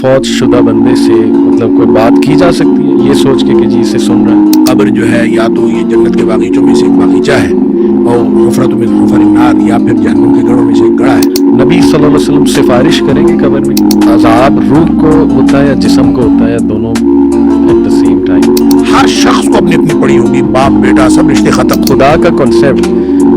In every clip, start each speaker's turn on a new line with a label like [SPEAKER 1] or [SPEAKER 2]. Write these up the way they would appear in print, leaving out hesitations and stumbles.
[SPEAKER 1] فوت شدہ بندے سے مطلب کوئی بات کی جا سکتی ہے یہ سوچ کے کہ جی اسے سن رہا ہے؟
[SPEAKER 2] قبر جو ہے یا تو یہ جنت کے باغیچوں میں سے ایک باغیچہ ہے اور حفرت من حفر النار، یا پھر جہنم کے گڑھوں میں سے ایک گڑھا ہے۔
[SPEAKER 1] نبی صلی اللہ علیہ وسلم سفارش کریں گے قبر میں؟ عذاب روح کو ہوتا ہے یا جسم کو ہوتا ہے یا دونوں ایٹ دا سیم ٹائم؟
[SPEAKER 2] ہر شخص کو اپنی اپنی پڑی ہوگی، باپ بیٹا سب رشتے ختم۔
[SPEAKER 1] خدا کا کنسیپٹ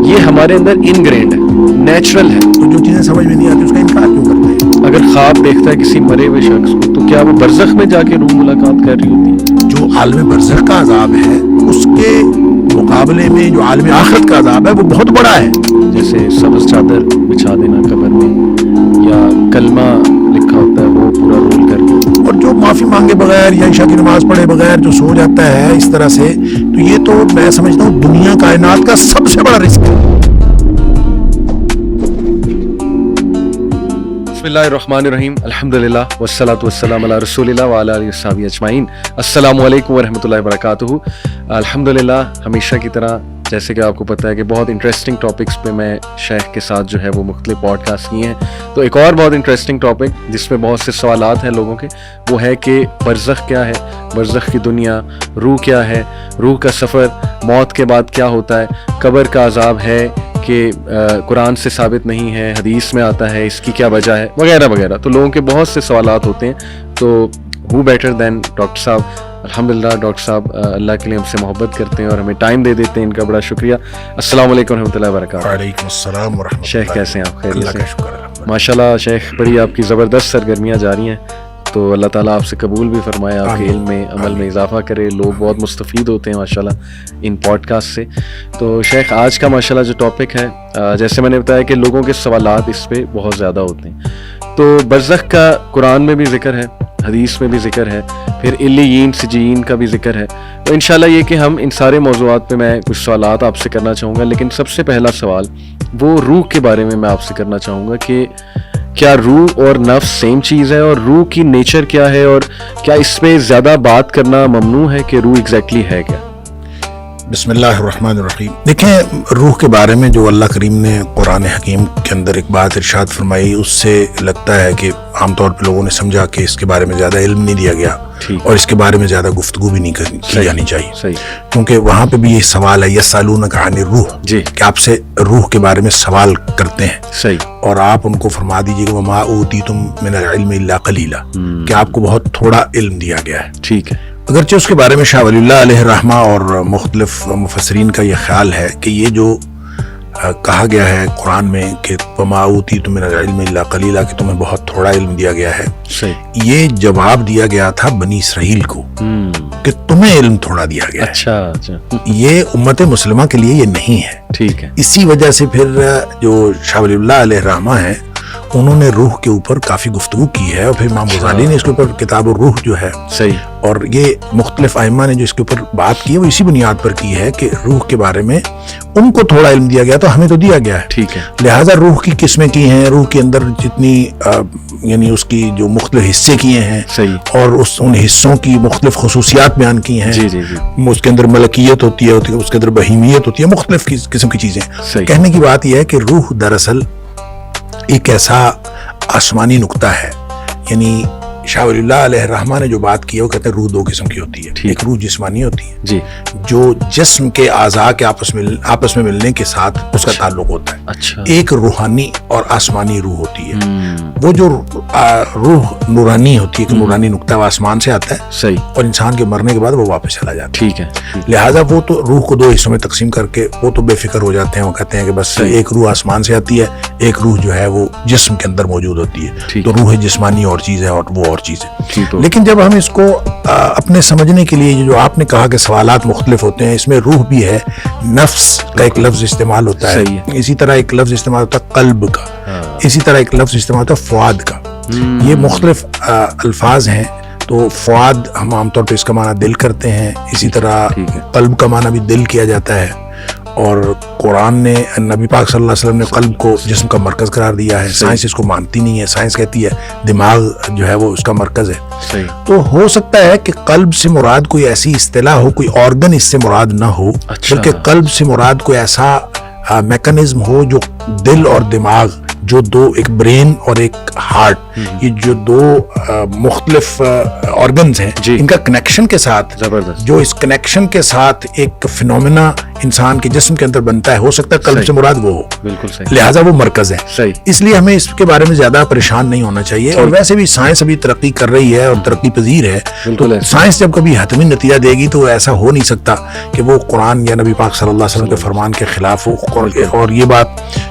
[SPEAKER 1] یہ ہمارے اندر انگرینڈ ہے، نیچرل ہے۔
[SPEAKER 2] تو جو چیزیں سمجھ میں نہیں آتی اس کا انکار کیوں کرتے ہیں؟
[SPEAKER 1] اگر خواب دیکھتا ہے کسی مرے ہوئے شخص کو تو کیا وہ برزخ میں جا کے روح ملاقات کر رہی ہوتی ہے؟
[SPEAKER 2] جو عالم برزخ کا عذاب ہے اس کے مقابلے میں جو عالم آخرت کا عذاب ہے وہ بہت بڑا ہے۔
[SPEAKER 1] جیسے سبز چادر بچھا دینا قبر میں، یا کلمہ لکھا ہوتا ہے وہ پورا رول کر کے،
[SPEAKER 2] اور جو معافی مانگے بغیر یا عشاء کی نماز پڑھے بغیر جو سو جاتا ہے اس طرح سے، تو یہ تو میں سمجھتا ہوں دنیا کائنات کا سب سے بڑا رزق ہے۔
[SPEAKER 1] بسم اللہ الرحمن الرحیم، الحمدللہ والصلاۃ والسلام علی رسول اللہ وعلی آلہ وصحبہ اجمعین۔ السلام علیکم ورحمۃ اللہ وبرکاتہ۔ الحمدللہ ہمیشہ کی طرح جیسے کہ آپ کو پتہ ہے کہ بہت انٹرسٹنگ ٹاپکس پہ میں شیخ کے ساتھ جو ہے وہ مختلف پوڈ کاسٹ کیے ہیں، تو ایک اور بہت انٹرسٹنگ ٹاپک جس میں بہت سے سوالات ہیں لوگوں کے، وہ ہے کہ برزخ کیا ہے، برزخ کی دنیا، روح کیا ہے، روح کا سفر، موت کے بعد کیا ہوتا ہے، قبر کا عذاب ہے کہ قرآن سے ثابت نہیں ہے، حدیث میں آتا ہے، اس کی کیا وجہ ہے، وغیرہ وغیرہ۔ تو لوگوں کے بہت سے سوالات ہوتے ہیں، تو ہو بیٹر دین ڈاکٹر صاحب۔ الحمدللہ ڈاکٹر صاحب اللہ کے لیے ہم سے محبت کرتے ہیں اور ہمیں ٹائم دے دیتے ہیں، ان کا بڑا شکریہ۔ السلام علیکم ورحمۃ اللہ وبرکاتہ۔
[SPEAKER 2] وعلیکم السلام ورحمۃ اللہ۔
[SPEAKER 1] شیخ کیسے ہیں آپ؟ خیریت
[SPEAKER 2] اللہ
[SPEAKER 1] سے؟
[SPEAKER 2] کا شکر الحمدللہ۔
[SPEAKER 1] ماشاءاللہ شیخ بڑی آپ کی زبردست سرگرمیاں جاری ہیں، تو اللہ تعالیٰ آپ سے قبول بھی فرمائے، آپ کے علم میں عمل میں اضافہ کرے، لوگ بہت مستفید ہوتے ہیں ماشاءاللہ ان پوڈ کاسٹ سے۔ تو شیخ آج کا ماشاءاللہ جو ٹاپک ہے، جیسے میں نے بتایا کہ لوگوں کے سوالات اس پہ بہت زیادہ ہوتے ہیں، تو برزخ کا قرآن میں بھی ذکر ہے، حدیث میں بھی ذکر ہے، پھر علیین سجین کا بھی ذکر ہے۔ تو انشاءاللہ یہ کہ ہم ان سارے موضوعات پہ میں کچھ سوالات آپ سے کرنا چاہوں گا، لیکن سب سے پہلا سوال وہ روح کے بارے میں آپ سے کرنا چاہوں گا کہ کیا روح اور نفس سیم چیز ہے، اور روح کی نیچر کیا ہے، اور کیا اس پہ زیادہ بات کرنا ممنوع ہے کہ روح ایگزیکٹلی ہے کیا؟
[SPEAKER 2] بسم اللہ الرحمن الرحیم۔ دیکھیں، روح کے بارے میں جو اللہ کریم نے قرآن حکیم کے اندر ایک بات ارشاد فرمائی، اس سے لگتا ہے کہ عام طور پہ لوگوں نے سمجھا کہ اس کے بارے میں زیادہ علم نہیں دیا گیا اور اس کے بارے میں زیادہ گفتگو بھی نہیں کی جانی چاہیے، کیونکہ وہاں پہ بھی یہ سوال ہے یسألونک عن الروح، کہ آپ سے روح کے بارے میں سوال کرتے ہیں، اور آپ ان کو فرما دیجیے کہ وما اوتیتم من العلم الا قلیلا، کہ آپ کو بہت تھوڑا علم دیا گیا ہے۔
[SPEAKER 1] ٹھیک ہے۔
[SPEAKER 2] اگرچہ اس کے بارے میں شاہ ولی اللہ علیہ الرحمہ اور مختلف مفسرین کا یہ خیال ہے کہ یہ جو کہا گیا ہے قرآن میں کہ وما اوتیتم من العلم الا قلیلا، کہ تمہیں بہت تھوڑا علم دیا گیا ہے، یہ جواب دیا گیا تھا بنی اسرائیل کو کہ تمہیں علم تھوڑا دیا گیا ہے۔
[SPEAKER 1] اچھا،
[SPEAKER 2] یہ امت مسلمہ کے لیے یہ نہیں ہے۔
[SPEAKER 1] ٹھیک ہے۔
[SPEAKER 2] اسی وجہ سے پھر جو شاہ ولی اللہ علیہ الرحمہ ہیں انہوں نے روح کے اوپر کافی گفتگو کی ہے، اور پھر امام غزالی نے اس کے اوپر کتاب الروح جو ہے، اور یہ مختلف ائمہ نے جو اس کے اوپر بات کی ہے وہ اسی بنیاد پر کی ہے کہ روح کے بارے میں ان کو تھوڑا علم دیا گیا تو ہمیں تو دیا گیا ہے۔
[SPEAKER 1] ٹھیک ہے۔
[SPEAKER 2] لہٰذا روح کی قسمیں کی ہیں، روح کے اندر جتنی یعنی اس کی جو مختلف حصے کیے ہیں، اور ان حصوں کی مختلف خصوصیات بیان کی ہیں، اس کے اندر ملکیت ہوتی ہے، اس کے اندر بہیمیت ہوتی ہے، مختلف قسم کی چیزیں۔ کہنے کی بات یہ ہے کہ روح دراصل ایک ایسا آسمانی نقطہ ہے، یعنی شاہ ولی اللہ علیہ الرحمہ نے جو بات کی ہے وہ کہتے ہیں روح دو قسم کی ہوتی ہے، ایک روح جسمانی ہوتی ہے جو جسم کے اعضاء کے آپس میں ملنے کے ساتھ اس کا تعلق ہوتا ہے، ایک روحانی اور آسمانی روح ہوتی ہے۔ وہ جو روح نورانی ہوتی ہے، کہ نورانی نقطہ وہ آسمان سے آتا ہے اور انسان کے مرنے کے بعد وہ واپس چلا جاتا ہے۔ لہٰذا وہ تو روح کو دو حصوں میں تقسیم کر کے وہ تو بے فکر ہو جاتے ہیں، وہ کہتے ہیں کہ بس ایک روح آسمان سے آتی ہے، ایک روح جو ہے وہ جسم کے اندر موجود ہوتی ہے، تو روح جسمانی اور چیز ہے اور وہ اور چیز ہے۔ لیکن جب ہم اس کو اپنے سمجھنے کے لیے جو آپ نے کہا کہ سوالات مختلف ہوتے ہیں، اس میں روح بھی ہے، نفس کا ایک لفظ استعمال ہوتا ہے، اسی طرح ایک لفظ استعمال ہوتا ہے قلب کا، اسی طرح ایک لفظ استعمال ہوتا ہے فؤاد کا۔ یہ مختلف الفاظ ہیں، تو فؤاد ہم عام طور پہ اس کا معنی دل کرتے ہیں، اسی طرح قلب کا معنی بھی دل کیا جاتا ہے، اور قرآن نے نبی پاک صلی اللہ علیہ وسلم نے قلب کو جسم کا مرکز قرار دیا ہے۔ سائنس اس کو مانتی نہیں ہے، سائنس کہتی ہے دماغ جو ہے وہ اس کا مرکز ہے۔ تو ہو سکتا ہے کہ قلب سے مراد کوئی ایسی اصطلاح ہو، کوئی آرگن اس سے مراد نہ ہو، بلکہ قلب سے مراد کوئی ایسا میکانزم ہو جو دل اور دماغ جو دو, ایک برین اور ایک ہارٹ, یہ جو دو مختلف آرگنز ہیں, ان کا کنیکشن کے ساتھ, جو اس کنیکشن کے ساتھ ایک فینومینا انسان کے جسم کے اندر بنتا ہے, ہو سکتا ہے قلب سے مراد وہ ہو, بالکل صحیح, لہٰذا وہ مرکز ہے. اس لیے ہمیں اس کے بارے میں زیادہ پریشان نہیں ہونا چاہیے. اور ویسے بھی سائنس ابھی ترقی کر رہی ہے اور ترقی پذیر ہے, تو سائنس جب کبھی حتمی نتیجہ دے گی تو ایسا ہو نہیں سکتا کہ وہ قرآن یا نبی پاک صلی اللہ علیہ وسلم کے فرمان کے خلاف ہو. اور یہ بات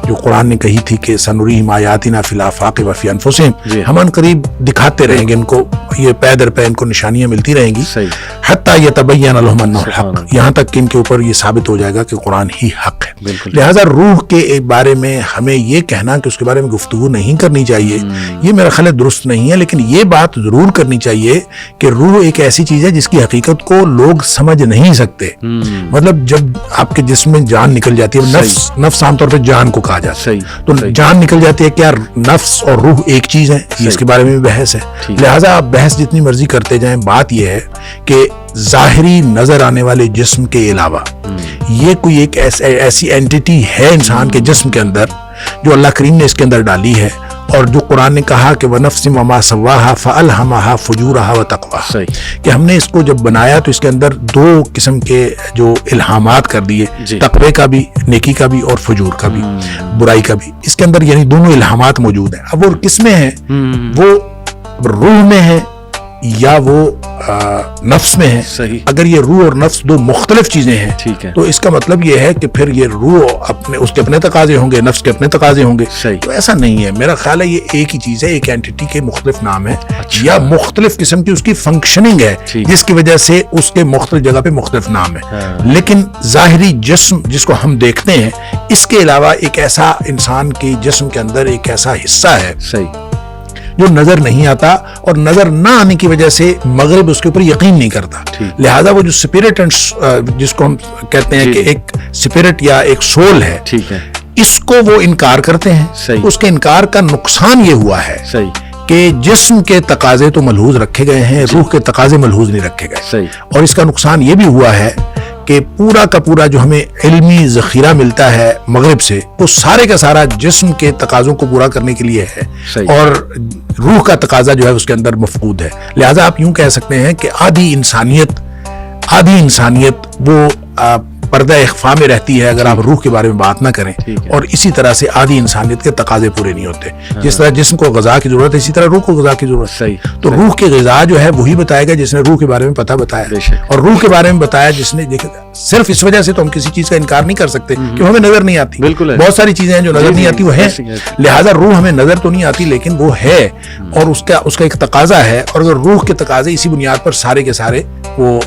[SPEAKER 2] جو قرآن نے کہی تھی کہ سنریہم آیاتنا فی الآفاق وفی انفسہم, ہم ان قریب دکھاتے رہیں گے ان کو, یہ پے در پے ان کو نشانیاں ملتی رہیں گی, حتیٰ یتبین لہم انہ الحق, یہاں تک کہ ان کے اوپر یہ ثابت ہو جائے گا کہ قرآن ہی حق ہے. لہٰذا روح کے بارے میں ہمیں یہ کہنا کہ اس کے بارے میں گفتگو نہیں کرنی چاہیے, یہ میرا خیال درست نہیں ہے. لیکن یہ بات ضرور کرنی چاہیے کہ روح ایک ایسی چیز ہے جس کی حقیقت کو لوگ سمجھ نہیں سکتے. مطلب جب آپ کے جسم میں جان نکل جاتی ہے, نفس عام طور پہ جان کو کہا جاتا ہے, تو جان نکل جاتی ہے, کیا نفس اور روح ایک چیز ہے؟ اس کے بارے میں بھی بحث ہے. لہٰذا آپ بحث جتنی مرضی کرتے جائیں, بات یہ ہے کہ ظاہری نظر آنے والے جسم کے علاوہ یہ کوئی ایک ایسی اینٹیٹی ہے انسان کے جسم کے اندر جو اللہ کریم نے اس کے اندر ڈالی ہے, اور جو قرآن نے کہا کہ وَنَفْسٍ وَمَا سَوَّاهَا فَأَلْهَمَهَا فُجُورَهَا وَتَقْوَاهَا, کہ ہم نے اس کو جب بنایا تو اس کے اندر دو قسم کے جو الہامات کر دیے, تقوی کا بھی, نیکی کا بھی, اور فجور کا بھی, برائی کا بھی. اس کے اندر یعنی دونوں الہامات موجود ہیں. اب وہ کس میں ہیں؟ وہ روح میں ہے یا وہ نفس میں ہے. اگر یہ روح اور نفس دو مختلف چیزیں ہیں تو اس کا مطلب یہ ہے کہ پھر یہ روح اس کے اپنے تقاضے ہوں گے, نفس کے اپنے تقاضے ہوں گے. تو ایسا نہیں ہے, میرا خیال ہے یہ ایک ہی چیز ہے, ایک اینٹیٹی کے مختلف نام ہے, یا مختلف قسم کی اس کی فنکشننگ ہے جس کی وجہ سے اس کے مختلف جگہ پہ مختلف نام ہے. لیکن ظاہری جسم جس کو ہم دیکھتے ہیں, اس کے علاوہ ایک ایسا انسان کے جسم کے اندر ایک ایسا حصہ ہے جو نظر نہیں آتا, اور نظر نہ آنے کی وجہ سے مغرب اس کے اوپر یقین نہیں کرتا. لہذا وہ جو سپیرٹ جس کو ہم کہتے ہیں کہ ایک سپیرٹ یا ایک سول ہے, اس کو وہ انکار کرتے ہیں. اس کے انکار کا نقصان یہ ہوا ہے کہ جسم کے تقاضے تو ملحوظ رکھے گئے ہیں, روح کے تقاضے ملحوظ نہیں رکھے گئے. اور اس کا نقصان یہ بھی ہوا ہے کہ پورا کا پورا جو ہمیں علمی ذخیرہ ملتا ہے مغرب سے, وہ سارے کا سارا جسم کے تقاضوں کو پورا کرنے کے لیے ہے, اور روح کا تقاضا جو ہے اس کے اندر مفقود ہے. لہٰذا آپ یوں کہہ سکتے ہیں کہ آدھی انسانیت وہ پردہ اخفاء میں رہتی ہے اگر آپ روح کے بارے میں بات نہ کریں, اور اسی طرح سے آدھی انسانیت کے تقاضے پورے نہیں ہوتے. جس طرح جسم کو غذا کی ضرورت ہے, اسی طرح روح کو غذا کی ضرورت ہے. تو روح کی غذا جو ہے وہی بتائے گا جس نے روح کے بارے میں پتہ بتایا, اور روح کے بارے میں بتایا جس نے. صرف اس وجہ سے تو ہم کسی چیز کا انکار نہیں کر سکتے کہ ہمیں نظر نہیں آتی. بہت ساری چیزیں ہیں جو نظر نہیں آتی, وہ ہے. لہٰذا روح ہمیں نظر تو نہیں آتی لیکن وہ ہے, اور اس کا ایک تقاضا ہے. اور اگر روح کے تقاضے اسی بنیاد پر سارے کے سارے وہ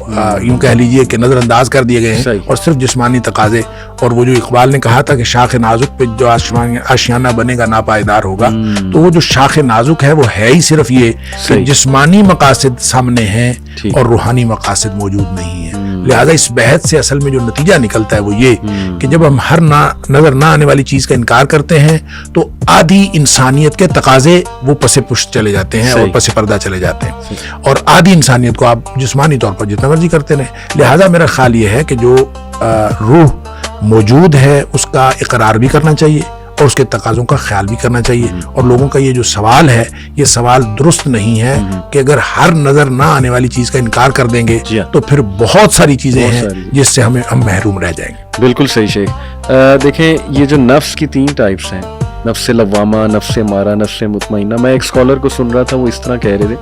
[SPEAKER 2] یوں کہہ لیجئے کہ نظر انداز کر دیے گئے ہیں, اور صرف جسمانی تقاضے. اور وہ جو اقبال نے کہا تھا کہ شاخ نازک پہ جو آشیانہ بنے گا ناپائیدار ہوگا, تو وہ جو شاخ نازک ہے وہ ہے ہی صرف یہ کہ جسمانی مقاصد سامنے ہیں اور روحانی مقاصد موجود نہیں ہیں. لہذا اس بحث سے اصل میں جو نتیجہ نکلتا ہے وہ یہ کہ جب ہم ہر نظر نہ آنے والی چیز کا انکار کرتے ہیں تو آدھی انسانیت کے تقاضے وہ پس پشت چلے جاتے ہیں اور پس پردہ چلے جاتے ہیں, اور آدھی انسانیت کو آپ جسمانی طور پر جتنا مرضی کرتے رہیں. لہذا میرا خیال یہ ہے کہ جو روح موجود ہے اس کا اقرار بھی کرنا چاہیے, اور اس کے تقاضوں کا خیال بھی کرنا چاہیے. اور لوگوں کا یہ جو سوال ہے, یہ سوال درست نہیں ہے کہ اگر ہر نظر نہ آنے والی چیز کا انکار کر دیں گے تو پھر بہت ساری چیزیں ہیں جس سے ہم محروم رہ جائیں گے.
[SPEAKER 1] بالکل صحیح شیخ. دیکھیں یہ جو نفس کی 3 ٹائپس ہیں, نفس لوامہ, نفس امارہ, نفس مطمئنہ. میں ایک اسکالر کو سن رہا تھا, وہ اس طرح کہہ رہے تھے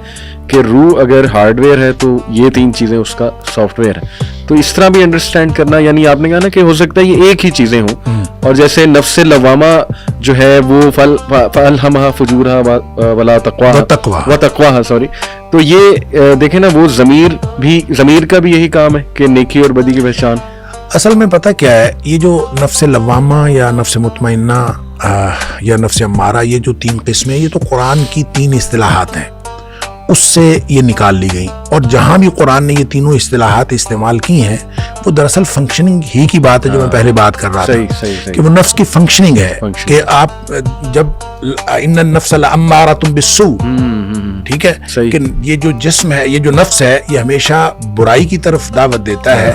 [SPEAKER 1] کہ روح اگر ہارڈ ویئر ہے تو یہ 3 چیزیں اس کا سافٹ ویئر ہے. تو اس طرح بھی انڈرسٹینڈ کرنا, یعنی آپ نے کہا نا کہ ہو سکتا ہے یہ ایک ہی چیزیں ہوں, اور جیسے نفس لوامہ جو ہے وہ فَأَلْهَمَهَا فُجُورَهَا وَلَا تَقْوَاهَا سوری. تو یہ دیکھیں نا, وہ ضمیر کا بھی یہی کام ہے کہ نیکی اور بدی کی پہچان.
[SPEAKER 2] اصل میں پتہ کیا ہے, یہ جو نفس لوامہ یا نفس مطمئنہ یا نفس امارہ, یہ جو 3 قسمیں, یہ تو قرآن کی 3 اصطلاحات ہیں, اس سے یہ نکال لی گئی. اور جہاں بھی قرآن نے یہ تینوں اصطلاحات استعمال کی ہیں وہ دراصل فنکشننگ ہی کی بات ہے, جو میں پہلے بات کر رہا تھا کہ وہ نفس کی فنکشننگ ہے کہ آپ جب ان النفس لامارۃ بالسوء, ٹھیک ہے, کہ یہ جو جسم ہے, یہ جو نفس ہے, یہ ہمیشہ برائی کی طرف دعوت دیتا ہے.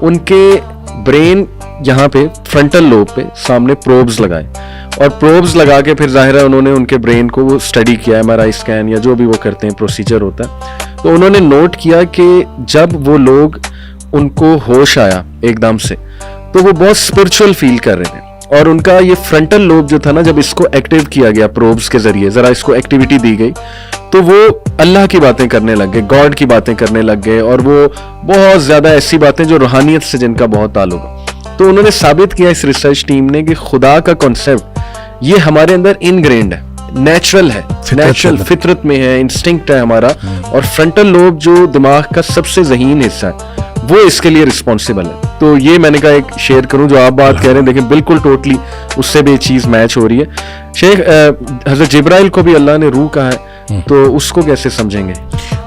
[SPEAKER 1] ان کے برین یہاں پہ فرنٹل لوب پہ سامنے پروبز لگائے, اور پروبز لگا کے پھر ظاہر ہے انہوں نے ان کے برین کو وہ اسٹڈی کیا, MRI اسکین یا جو بھی وہ کرتے ہیں پروسیجر ہوتا ہے. تو انہوں نے نوٹ کیا کہ جب وہ لوگ ان کو ہوش آیا ایک دم سے تو وہ بہت اسپرچل فیل کر رہے تھے, اور ان کا یہ فرنٹل لوب جو تھا نا, جب اس کو ایکٹیو کیا گیا پروبز کے ذریعے, ذرا اس کو ایکٹیویٹی دی گئی تو وہ اللہ کی باتیں کرنے لگ گئے, گاڈ کی باتیں کرنے لگ گئے, اور وہ بہت زیادہ ایسی باتیں جو روحانیت سے جن کا بہت تعلق ہے. تو انہوں نے ثابت کیا اس ریسرچ ٹیم نے کہ خدا کا کانسیپٹ یہ ہمارے اندر انگرینڈ ہے, نیچرل ہے, نیچرل فطرت میں ہے, انسٹنکٹ ہے ہمارا, اور فرنٹل لوب جو دماغ کا سب سے ذہین حصہ ہے وہ اس کے لیے رسپانسبل ہے. تو یہ میں نے کہا ایک شیئر کروں, جو آپ بات کہہ رہے ہیں دیکھیں بالکل ٹوٹلی اس سے بھی یہ چیز میچ ہو رہی ہے. شیخ, حضرت جبرائیل کو بھی اللہ نے روح کہا ہے, تو اس کو کیسے سمجھیں گے؟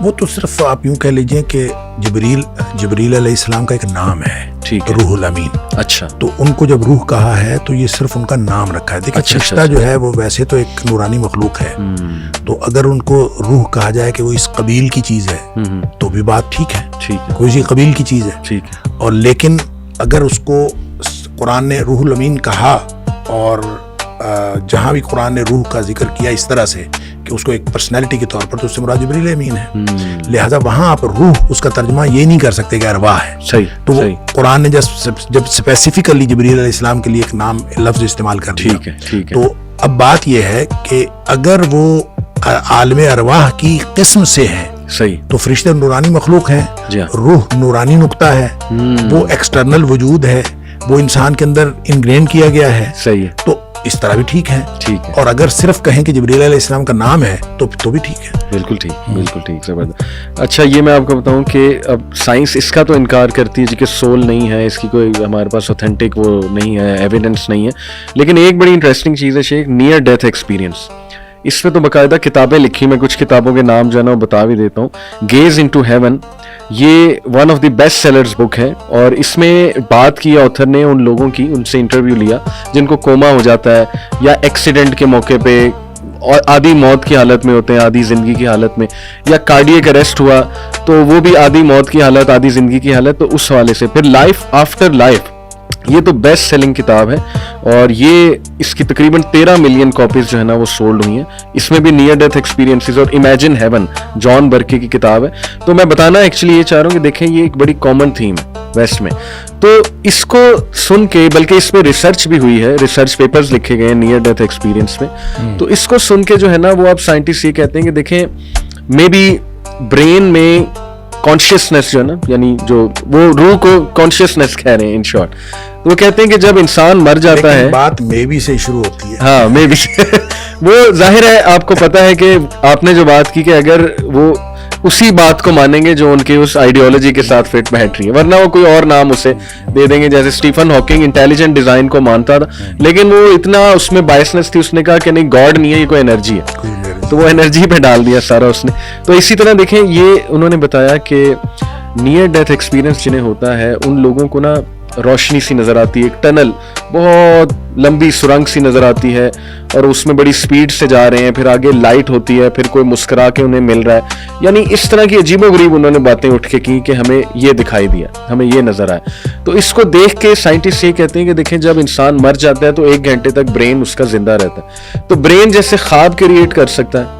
[SPEAKER 2] وہ تو صرف آپ یوں کہہ لیجئے کہ جبریل علیہ السلام کا ایک نام ہے,
[SPEAKER 1] ٹھیک ہے,
[SPEAKER 2] روح الامین.
[SPEAKER 1] اچھا,
[SPEAKER 2] تو ان کو جب روح کہا ہے تو یہ صرف ان کا نام رکھا ہے. دیکھیں فرشتہ جو ہے وہ ویسے تو ایک نورانی مخلوق ہے, تو اگر ان کو روح کہا جائے کہ وہ اس قبیل کی چیز ہے تو بھی بات ٹھیک ہے, کوئی سی قبیل کی چیز ہے,
[SPEAKER 1] ٹھیک ہے.
[SPEAKER 2] اور لیکن اگر اس کو قرآن نے روح الامین کہا, اور جہاں بھی قرآن نے روح کا ذکر کیا اس طرح سے کہ اس کو ایک پرسنالٹی کے طور پر, تو اس سے مراد جبریل امین ہے. لہذا وہاں آپ روح اس کا ترجمہ یہ نہیں کر سکتے کہ ارواح ہے.
[SPEAKER 1] صحیح.
[SPEAKER 2] تو قرآن نے جب اسپیسیفکلی جبریل علیہ السلام کے لیے ایک نام لفظ استعمال کر دیا,
[SPEAKER 1] ٹھیک ہے.
[SPEAKER 2] تو اب بات یہ ہے کہ اگر وہ عالم ارواح کی قسم سے ہے,
[SPEAKER 1] صحیح,
[SPEAKER 2] تو فرشتے نورانی مخلوق ہیں, روح نورانی نقطہ ہے, وہ ایکسٹرنل وجود ہے, وہ انسان کے اندر انگرین کیا گیا ہے.
[SPEAKER 1] صحیح ہے.
[SPEAKER 2] تو اس طرح بھی ٹھیک ہے,
[SPEAKER 1] ٹھیک ہے.
[SPEAKER 2] اور اگر صرف کہیں کہ جبریل علیہ السلام کا نام ہے تو بھی ٹھیک ہے.
[SPEAKER 1] بالکل ٹھیک, بالکل ٹھیک, زبردست. اچھا, یہ میں آپ کو بتاؤں کہ اب سائنس اس کا تو انکار کرتی ہے جی کہ سول نہیں ہے, اس کی کوئی ہمارے پاس اوتھینٹک وہ نہیں ہے, ایویڈنس نہیں ہے, لیکن ایک بڑی انٹرسٹنگ چیز ہے شیخ, نیئر ڈیتھ ایکسپیرینس. اس پہ تو باقاعدہ کتابیں لکھی, میں کچھ کتابوں کے نام جو ہے نا وہ بتا بھی دیتا ہوں. گیز انٹو ہیون, یہ one of the best sellers book ہے, اور اس میں بات کی آتھر نے ان لوگوں کی, ان سے انٹرویو لیا جن کو کوما ہو جاتا ہے یا ایکسیڈنٹ کے موقع پہ اور آدھی موت کی حالت میں ہوتے ہیں, آدھی زندگی کی حالت میں, یا کارڈیک اریسٹ ہوا تو وہ بھی آدھی موت کی حالت آدھی زندگی کی حالت. تو اس حوالے سے پھر لائف آفٹر لائف, یہ تو بیسٹ سیلنگ کتاب ہے, اور یہ اس کی تقریباً 13 ملین کاپیز جو ہے نا وہ سولڈ ہوئی ہیں. اس میں بھی نیئر ڈیتھ ایکسپیرینسز اور امیجن ہیون, جان برکے کی کتاب ہے. تو میں بتانا ایکچولی یہ چاہ رہا ہوں کہ دیکھیں یہ ایک بڑی کامن تھیم ہے ویسٹ میں, تو اس کو سن کے, بلکہ اس پہ ریسرچ بھی ہوئی ہے, ریسرچ پیپرز لکھے گئے ہیں نیئر ڈیتھ ایکسپیرینس میں. تو اس کو سن کے جو ہے نا وہ اب سائنٹسٹ یہ کہتے ہیں کہ دیکھیں مے بی برین میں کانشیسنیس جو ہے نا, یعنی جو وہ روح کو کانشیسنیس کہہ رہے ہیں ان شارٹ, وہ کہتے ہیں کہ جب انسان مر جاتا ہے,
[SPEAKER 2] بات مے بی سے شروع ہوتی ہے.
[SPEAKER 1] ہاں, مے بی وہ ظاہر ہے آپ کو پتا ہے کہ آپ نے جو بات کی کہ اگر وہ اسی بات کو مانیں گے جو ان کی اس آئیڈیالوجی کے ساتھ فٹ بیٹھ رہی ہے, ورنہ وہ کوئی اور نام اسے دے دیں گے. جیسے اسٹیفن ہاکنگ انٹیلیجنٹ ڈیزائن کو مانتا تھا, لیکن وہ اتنا اس میں بائسنس تھی, اس نے کہا کہ نہیں گاڈ نہیں ہے, یہ کوئی انرجی ہے, تو وہ انرجی پہ ڈال دیا سارا اس نے. تو اسی طرح دیکھیں یہ انہوں نے بتایا کہ نیئر ڈیتھ ایکسپیرینس جنہیں ہوتا ہے ان لوگوں کو نا روشنی سی نظر آتی ہے, ایک ٹنل بہت لمبی سرنگ سی نظر آتی ہے, اور اس میں بڑی سپیڈ سے جا رہے ہیں, پھر آگے لائٹ ہوتی ہے, پھر کوئی مسکرا کے انہیں مل رہا ہے, یعنی اس طرح کی عجیب و غریب انہوں نے باتیں اٹھ کے کی کہ ہمیں یہ دکھائی دیا, ہمیں یہ نظر آیا. تو اس کو دیکھ کے سائنٹسٹ یہ کہتے ہیں کہ دیکھیں جب انسان مر جاتا ہے تو 1 گھنٹے تک برین اس کا زندہ رہتا ہے, تو برین جیسے خواب کریٹ کر سکتا ہے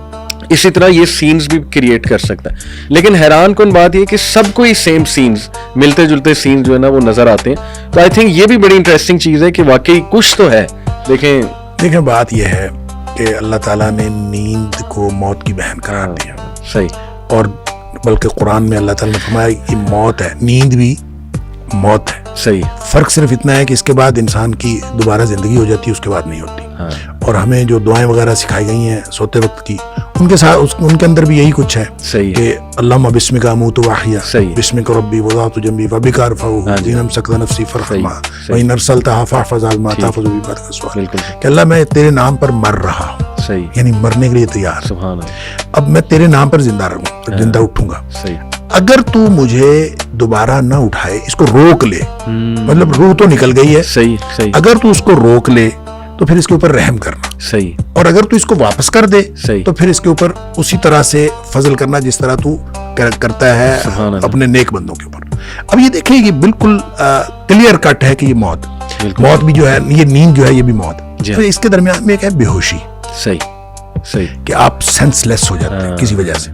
[SPEAKER 1] اسی طرح یہ سینز بھی کریٹ کر سکتا ہے. لیکن حیران کن بات یہ کہ سب کو ہی سیم سینز, ملتے جلتے سینز جو ہے نا وہ نظر آتے ہیں. تو آئی تھنک یہ بھی بڑی انٹرسٹنگ چیز ہے کہ واقعی کچھ تو ہے.
[SPEAKER 2] دیکھیں بات یہ ہے کہ اللہ تعالیٰ نے نیند کو موت کی بہن قرار دیا.
[SPEAKER 1] صحیح.
[SPEAKER 2] اور بلکہ قرآن میں اللہ تعالیٰ نے فرمایا یہ موت ہے, نیند بھی موت ہے.
[SPEAKER 1] صحیح.
[SPEAKER 2] فرق صرف اتنا ہے کہ اس کے بعد انسان کی دوبارہ زندگی ہو جاتی ہے, اس کے بعد نہیں ہوتی. اور ہمیں جو دعائیں وغیرہ سکھائی گئی ہیں سوتے وقت کی, ان کے ساتھ ان کے اندر بھی یہی کچھ ہے.
[SPEAKER 1] صحیح.
[SPEAKER 2] کہ اللہم بسمک اموت واحیا, بسمک ربی وضعت جنبی وبک ارفعہ ان امسکت نفسی فرحمہ وان ارسلتہا فاحفظھا ما تحفظ به بعد السؤال. کہ اللہ میں تیرے نام پر مر رہا ہوں, یعنی مرنے کے لیے تیار.
[SPEAKER 1] سبحان اللہ.
[SPEAKER 2] اب میں تیرے نام پر زندہ رہوں, زندہ اٹھوں گا. اگر تو مجھے دوبارہ نہ اٹھائے, اس کو روک لے, مطلب روح تو نکل گئی ہے,
[SPEAKER 1] صحیح,
[SPEAKER 2] اگر تو اس کو روک لے تو پھر اس کے اوپر رحم کرنا.
[SPEAKER 1] صحیح.
[SPEAKER 2] اور اگر تو اس کو واپس کر دے تو پھر اس کے اوپر اسی طرح سے فضل کرنا جس طرح تو کرتا ہے اپنے نیک بندوں کے اوپر. اب یہ دیکھیں یہ بالکل کلیئر کٹ ہے کہ یہ موت بھی جو ہے، یہ نیند جو ہے یہ بھی موت. تو اس کے درمیان میں ایک ہے بے ہوشی.
[SPEAKER 1] صحیح
[SPEAKER 2] کہ آپ سینس لیس ہو جاتے ہیں کسی وجہ سے.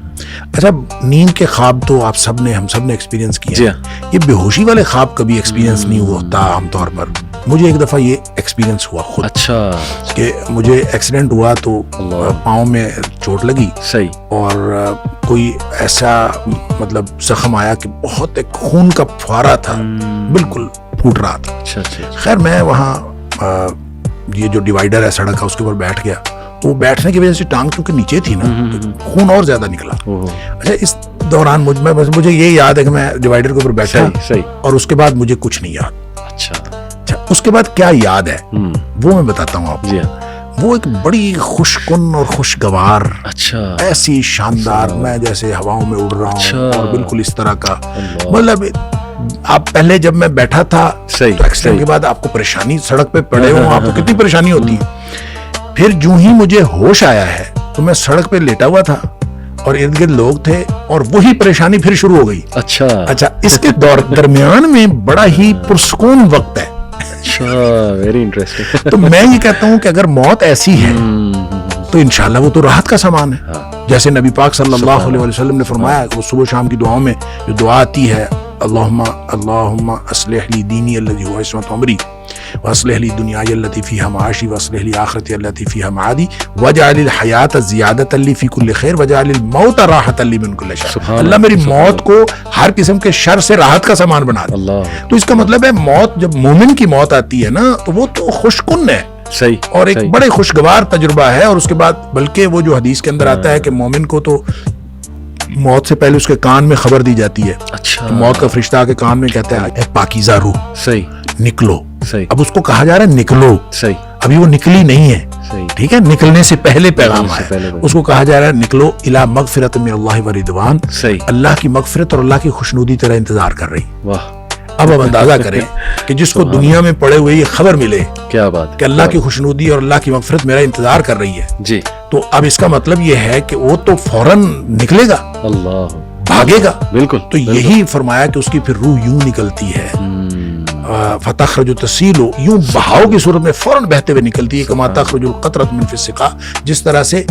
[SPEAKER 2] اچھا نیند کے خواب تو آپ سب نے، ہم سب نے ایکسپیرینس کیا ہے. یہ بے ہوشی والے خواب کبھی ایکسپیرینس نہیں ہوتا عام طور پر. مجھے ایک دفعہ یہ ایکسپیرینس ہوا خود.
[SPEAKER 1] اچھا.
[SPEAKER 2] کہ مجھے ایکسیڈنٹ ہوا تو پاؤں میں چوٹ لگی.
[SPEAKER 1] صحیح.
[SPEAKER 2] اور کوئی ایسا مطلب زخم آیا کہ بہت ایک خون کا فوارہ تھا، بالکل پھوٹ رہا تھا.
[SPEAKER 1] اچھا.
[SPEAKER 2] خیر میں وہاں یہ جو ڈیوائیڈر ہے سڑک کا اس کے اوپر بیٹھ گیا. وہ بیٹھنے کی وجہ سے ٹانگ چونکہ نیچے تھی نا، خون اور زیادہ نکلا. اچھا اس دوران مجھے یہ یاد ہے کہ میں ڈیوائیڈر کے اوپر بیٹھا اور اس کے بعد مجھے کچھ نہیں یاد.
[SPEAKER 1] اچھا.
[SPEAKER 2] اس کے بعد کیا یاد ہے وہ میں بتاتا ہوں آپ کو. وہ ایک بڑی خوش کن اور خوشگوار، ایسی شاندار، میں جیسے ہواؤں میں اڑ رہا ہوں اور بالکل اس طرح کا. مطلب آپ پہلے جب میں بیٹھا تھا ایکسیڈنٹ کے بعد آپ کو پریشانی، سڑک پہ پڑے ہوں آپ کو کتنی پریشانی ہوتی ہے. پھر جو ہی مجھے ہوش آیا ہے تو میں سڑک پہ لیٹا ہوا تھا اور ارد گرد لوگ تھے اور وہی پریشانی پھر شروع ہو گئی. اچھا اس کے درمیان میں بڑا ہی پرسکون وقت ہے.
[SPEAKER 1] Very interesting.
[SPEAKER 2] تو میں یہ کہتا ہوں کہ اگر موت ایسی ہے تو انشاءاللہ وہ تو راحت کا سامان ہے. جیسے نبی پاک صلی اللہ علیہ وسلم نے فرمایا کہ وہ صبح شام کی دعاؤں میں جو دعا آتی ہے، اللہم اصلح لی دینی الذی هو عصمت امری واصلح لی دنیای التی فیہا معاشی واصلح لی آخرتی التی فیہا معادی واجعل الحیات زیادۃ لی فی کل خیر واجعل الموت راحۃ لی من کل شر. اللہ میری موت کو ہر قسم کے شر سے راحت کا سامان بنا دے. تو اس کا مطلب ہے موت، جب مومن کی موت آتی ہے نا تو وہ تو خوش کن ہے.
[SPEAKER 1] صحیح. اور
[SPEAKER 2] ایک بڑے خوشگوار تجربہ ہے. اور اس کے بعد بلکہ وہ جو حدیث کے اندر آتا ہے کہ مومن کو تو موت سے پہلے اس کے کان میں خبر دی جاتی ہے.
[SPEAKER 1] اچھا.
[SPEAKER 2] تو موت کا فرشتہ آ کے کان میں کہتا ہے اے پاکیزہ روح،
[SPEAKER 1] صحیح،
[SPEAKER 2] نکلو.
[SPEAKER 1] صحیح.
[SPEAKER 2] اب اس کو کہا جا رہا ہے نکلو.
[SPEAKER 1] صحیح.
[SPEAKER 2] ابھی وہ نکلی نہیں ہے.
[SPEAKER 1] صحیح.
[SPEAKER 2] ٹھیک ہے، نکلنے سے پہلے پیغام آیا. اس کو کہا جا رہا ہے نکلو الی مغفرۃ من اللہ و رضوان.
[SPEAKER 1] صحیح.
[SPEAKER 2] اللہ کی مغفرت اور اللہ کی خوشنودی تیرا انتظار کر رئی.
[SPEAKER 1] واہ.
[SPEAKER 2] اب اندازہ کریں کہ جس کو دنیا میں پڑے ہوئے یہ خبر ملے،
[SPEAKER 1] کیا بات،
[SPEAKER 2] کہ اللہ کی خوشنودی اور اللہ کی مغفرت میرا انتظار کر رہی ہے
[SPEAKER 1] جی،
[SPEAKER 2] تو اب اس کا مطلب یہ ہے کہ وہ تو فوراً نکلے گا،
[SPEAKER 1] اللہ
[SPEAKER 2] بھاگے گا.
[SPEAKER 1] بالکل.
[SPEAKER 2] تو یہی فرمایا کہ اس کی پھر روح یوں نکلتی ہے، فتخرج تسیل، یوں بہاؤ کی صورت میں فوراً بہتے ہوئے نکلتی ہے. کما تخرج القطرۃ من فی السقا، جس طرح سے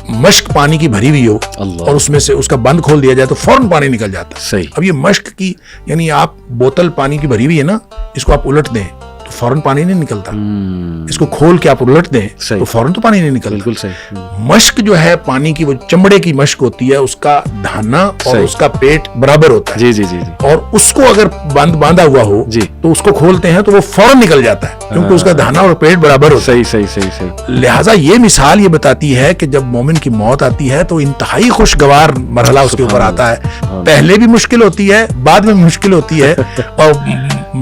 [SPEAKER 2] مشک پانی کی بھری ہوئی ہو اور اس میں سے اس کا بند کھول دیا جائے تو فوراً پانی نکل جاتا ہے.
[SPEAKER 1] صحیح.
[SPEAKER 2] اب یہ مشک کی یعنی آپ بوتل پانی کی بھری ہوئی ہے نا، اس کو آپ الٹ دیں تو فوراً پانی نہیں نکلتا. اس کو کھول کے آپ الٹ دیں تو فوراً تو پانی نہیں نکلتا.
[SPEAKER 1] بالکل صحیح.
[SPEAKER 2] مشک جو ہے پانی کی، وہ چمڑے کی مشک ہوتی ہے، اس کا دھانا اور اس کا پیٹ برابر ہوتا ہے.
[SPEAKER 1] جی جی جی.
[SPEAKER 2] اور اس کو اگر باندھا ہوا ہو تو اس کو کھولتے ہیں تو وہ فوراً نکل جاتا ہے کیونکہ اس کا دھانا اور پیٹ برابر ہوتا ہے.
[SPEAKER 1] صحیح صحیح صحیح.
[SPEAKER 2] لہٰذا یہ مثال یہ بتاتی ہے کہ جب مومن کی موت آتی ہے تو انتہائی خوشگوار مرحلہ اس کے اوپر آتا ہے. پہلے بھی مشکل ہوتی ہے، بعد میں مشکل ہوتی ہے، اور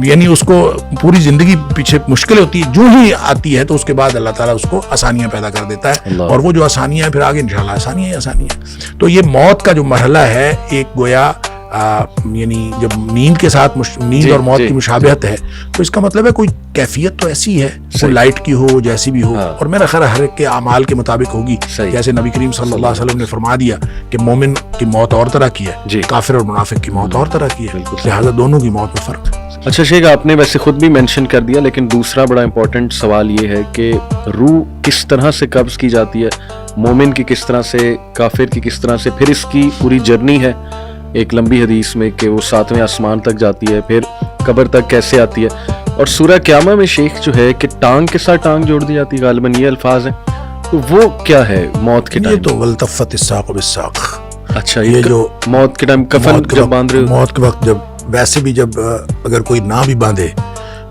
[SPEAKER 2] یعنی اس کو پوری زندگی پیچھے مشکل ہوتی ہے. جو ہی آتی ہے تو اس کے بعد اللہ تعالیٰ اس کو آسانیاں پیدا کر دیتا ہے، اور وہ جو آسانیاں پھر آگے انشاءاللہ آسانیاں ہی آسانیاں. تو یہ موت کا جو مرحلہ ہے ایک گویا یعنی جب نیند کے ساتھ نیند اور موت کی مشابہت ہے تو اس کا مطلب ہے کوئی کیفیت تو ایسی ہے، کوئی لائٹ کی ہو، جیسی بھی ہو، اور میرا خیال ہر ایک کے اعمال کے مطابق ہوگی. جیسے نبی کریم صلی اللہ علیہ وسلم نے فرما دیا کہ مومن کی موت اور طرح کی ہے، کافر اور منافق کی موت اور طرح کی ہے، لہٰذا دونوں کی موت میں فرق ہے.
[SPEAKER 1] اچھا شیخ، آپ نے ویسے خود بھی مینشن کر دیا، لیکن دوسرا بڑا امپورٹنٹ سوال یہ ہے کہ روح کس طرح سے قبض کی جاتی ہے، مومن کی کس طرح سے، کافر کی کس طرح سے، پھر اس کی پوری جرنی ہے ایک لمبی حدیث میں کہ وہ 7ویں آسمان تک جاتی ہے، پھر قبر تک کیسے آتی ہے، اور سورہ قیامہ میں شیخ جو ہے کہ ٹانگ کے ساتھ ٹانگ جوڑ دی جاتی ہے، غالباً یہ الفاظ ہیں، تو وہ کیا ہے موت کے ٹائم؟
[SPEAKER 2] یہ تو والتفت الساق بالساق.
[SPEAKER 1] اچھا، یہ جو موت کے ٹائم کفن جب باندھ رہے ہو،
[SPEAKER 2] موت کے وقت جب ویسے بھی جب اگر کوئی نہ بھی باندھے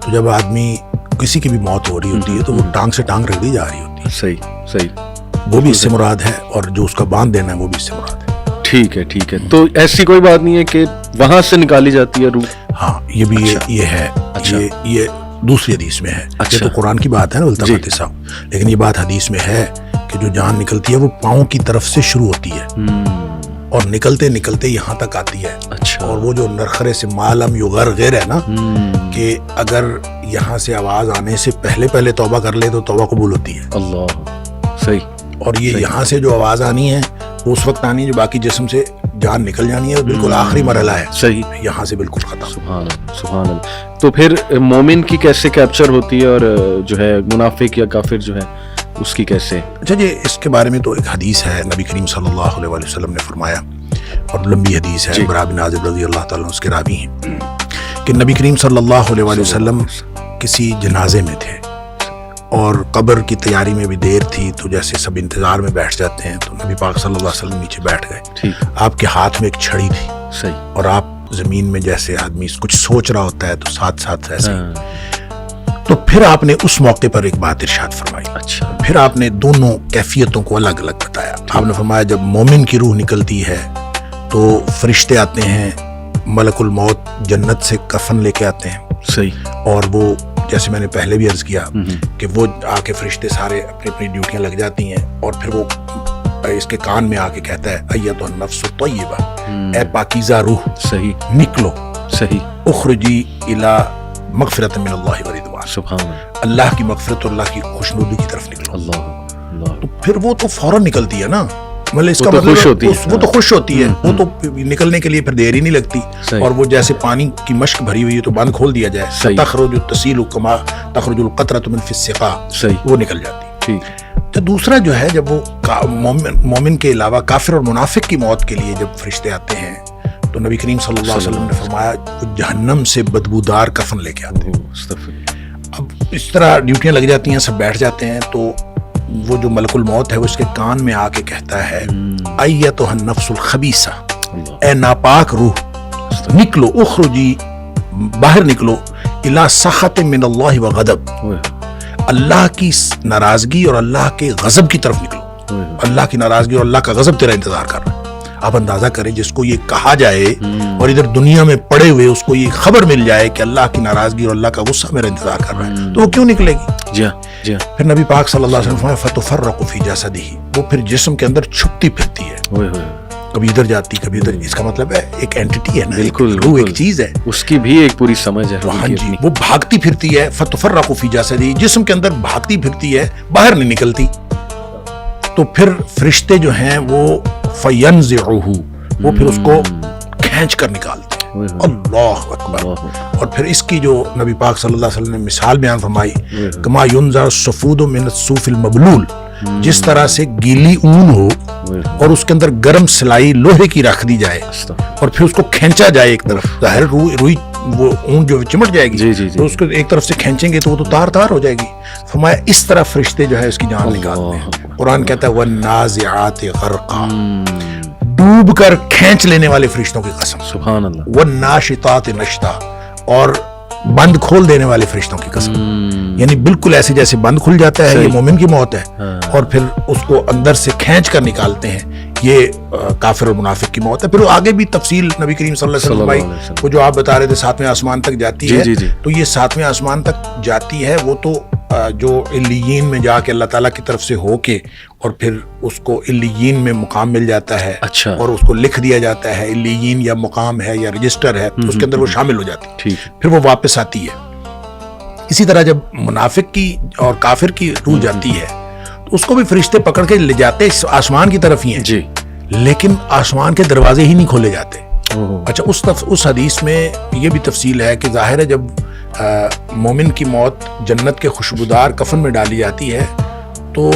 [SPEAKER 2] تو جب آدمی کسی کی بھی موت ہو رہی ہوتی ہے تو وہ ٹانگ سے ٹانگ رگڑی جا رہی ہوتی ہے.
[SPEAKER 1] صحیح صحیح.
[SPEAKER 2] وہ بھی اس سے مراد ہے، اور جو اس کا باندھ دینا ہے وہ بھی اس سے مراد ہے.
[SPEAKER 1] ٹھیک ہے ٹھیک ہے. تو ایسی کوئی بات نہیں ہے کہ وہاں سے نکالی جاتی ہے روح؟
[SPEAKER 2] ہاں یہ بھی یہ ہے. یہ دوسری حدیث میں ہے. یہ تو قرآن کی بات ہے نا والتفت الساق، لیکن یہ بات حدیث میں ہے کہ جو جان نکلتی ہے وہ پاؤں کی طرف سے شروع ہوتی ہے اور نکلتے نکلتے یہاں تک آتی ہے. اور وہ جو نرخرے سے معلم یغرغر ہے نا، کہ اگر یہاں سے آواز آنے سے پہلے توبہ کر لے تو توبہ قبول ہوتی ہے.
[SPEAKER 1] اللہ صحیح.
[SPEAKER 2] اور یہ یہاں سے جو آواز آنی ہے وہ اس وقت آنی ہے جو باقی جسم سے جان نکل جانی ہے، بالکل آخری مرحلہ ہے،
[SPEAKER 1] صحیح،
[SPEAKER 2] یہاں سے بالکل ختم.
[SPEAKER 1] سبحان اللہ سبحان اللہ. تو پھر مومن کی کیسے کیپچر ہوتی ہے اور جو ہے منافق یا کافر جو ہے اس کی کیسے؟
[SPEAKER 2] اچھا جی، اس کے بارے میں تو ایک حدیث ہے، نبی کریم صلی اللہ علیہ وسلم نے فرمایا، اور لمبی حدیث ہے، برا بن عازب رضی اللہ تعالیٰ اس کے راوی ہیں، کہ نبی کریم صلی اللہ علیہ وسلم کسی جنازے میں تھے اور قبر کی تیاری میں بھی دیر تھی، تو جیسے سب انتظار میں بیٹھ جاتے ہیں، تو نبی پاک صلی اللہ علیہ وسلم نیچے بیٹھ گئے. آپ کے ہاتھ میں ایک چھڑی تھی، صحیح، اور آپ زمین میں جیسے آدمی کچھ سوچ رہا ہوتا ہے تو ساتھ ساتھ ایسے. تو پھر آپ نے اس موقع پر ایک بات ارشاد فرمائی. اچھا. پھر آپ نے دونوں کیفیتوں کو الگ الگ بتایا. آپ نے فرمایا جب مومن کی روح نکلتی ہے تو فرشتے آتے ہیں، ملک الموت جنت سے کفن لے کے آتے ہیں، صحیح، اور وہ جیسے میں نے پہلے بھی عرض کیا کہ وہ آ کے فرشتے سارے اپنی اپنی ڈیوٹیاں لگ جاتی ہیں، اور پھر وہ اس کے کان میں آ کے کہتا ہے ایتھا النفس الطیبہ، اے پاکیزہ روح، صحیح، نکلو، صحیح، اخرجی الی مغفرۃ من اللہ ورضوان، سبحان اللہ، اللہ کی مغفرت اور اللہ کی خوشنودی کی طرف نکلو. اللہ. تو پھر وہ تو فوراً نکلتی ہے نا، مطلب اس کا مطلب وہ تو خوش ہوتی ہے، وہ تو نکلنے کے لیے پھر دیر ہی نہیں لگتی، اور وہ جیسے پانی کی مشک بھری ہوئی ہے تو بند کھول دیا جائے، تخرج تسیل کما تخرج القطرۃ من فی السقا، وہ نکل جاتی. تو دوسرا جو ہے، جب وہ مومن کے علاوہ کافر اور منافق کی موت کے لیے جب فرشتے آتے ہیں تو نبی کریم صلی اللہ علیہ وسلم نے فرمایا وہ جہنم سے بدبودار کفن لے کے آتے ہیں. اب اس طرح ڈیوٹیاں لگ جاتی ہیں، سب بیٹھ جاتے ہیں، تو وہ جو ملک الموت ہے وہ اس کے کان میں آ کے کہتا ہے ایتھا النفس الخبیثہ، اے ناپاک روح، نکلو، اخرجی، باہر نکلو، الی سخط من اللہ و غضب، اللہ کی ناراضگی اور اللہ کے غضب کی طرف نکلو. اللہ کی ناراضگی اور اللہ کا غضب تیرا انتظار کر رہا ہے. آپ اندازہ کریں جس کو یہ کہا جائے اور ادھر دنیا میں پڑے ہوئے اس کو یہ خبر مل جائے کہ اللہ کی ناراضگی اور اللہ کا غصہ میرا انتظار کر رہا ہے، تو وہ کیوں نکلے گی؟ جی جی. پھر نبی پاک صلی اللہ علیہ وسلم فرمایا فتفرق فی جسدہ، وہ پھر جسم کے اندر چھپتی پھرتی ہے، کبھی ادھر جاتی کبھی ادھر. اس کا مطلب ہے ایک اینٹی ہے نا، بالکل روح ایک چیز ہے، اس کی بھی ایک پوری سمجھ ہے. ہاں جی، وہ بھاگتی پھرتی ہے، فتفرق فی جسدہ، جسم کے اندر بھاگتی پھرتی ہے، باہر نہیں نکلتی. تو پھر فرشتے جو ہیں وہ فینزعہ، وہ پھر اس کو کھینچ کر نکالتے ہیں. اللہ اکبر. اور پھر اس کی جو نبی پاک صلی اللہ علیہ وسلم نے مثال بیان فرمائی، کما ینزع الصفود من الصوف المبلول، جس طرح سے گیلی اون ہو اور اس کے اندر گرم سلائی لوہے کی رکھ دی جائے اور پھر اس کو کھینچا جائے ایک طرف، ظاہر روئی وہ اون جو چمٹ جائے گی تو اس کو ایک طرف سے کھینچیں گے تو وہ تو تار تار ہو جائے گی. فرمایا اس طرح فرشتے جو ہے اس کی جان نکالتے ہیں. قرآن کہتا ہے والنازعات غرقا، ڈوب کر کھینچ لینے والے فرشتوں کی قسم، سبحان اللہ. والناشطات نشطا، اور بند کھول دینے والے فرشتوں کی قسم. یعنی بالکل ایسے جیسے بند کھل جاتا ہے، یہ مومن کی موت ہے، اور پھر اس کو اندر سے کھینچ کر نکالتے ہیں، یہ کافر اور منافق کی موت ہے. پھر آگے بھی تفصیل نبی کریم صلی اللہ علیہ وسلم بھائی وہ جو آپ بتا رہے تھے 7ویں آسمان تک جاتی ہے، تو یہ 7ویں آسمان تک جاتی ہے، وہ تو جو علیین میں جا کے اللہ تعالیٰ کی طرف سے ہو کے اور پھر اس کو علیین میں مقام مل جاتا ہے. اچھا. اور اس کو لکھ دیا جاتا ہے، علیین یا مقام ہے یا رجسٹر ہے، اس کے اندر وہ شامل ہو جاتی ہے، پھر وہ واپس آتی ہے. اسی طرح جب منافق کی اور کافر کی روح جاتی ہے تو اس کو بھی فرشتے پکڑ کے لے جاتے آسمان کی طرف ہی ہیں جی، لیکن آسمان کے دروازے ہی نہیں کھولے جاتے. اچھا، اس حدیث میں یہ بھی تفصیل ہے کہ ظاہر ہے جب مومن کی موت جنت کے خوشبودار کفن میں ڈالی جاتی ہے تو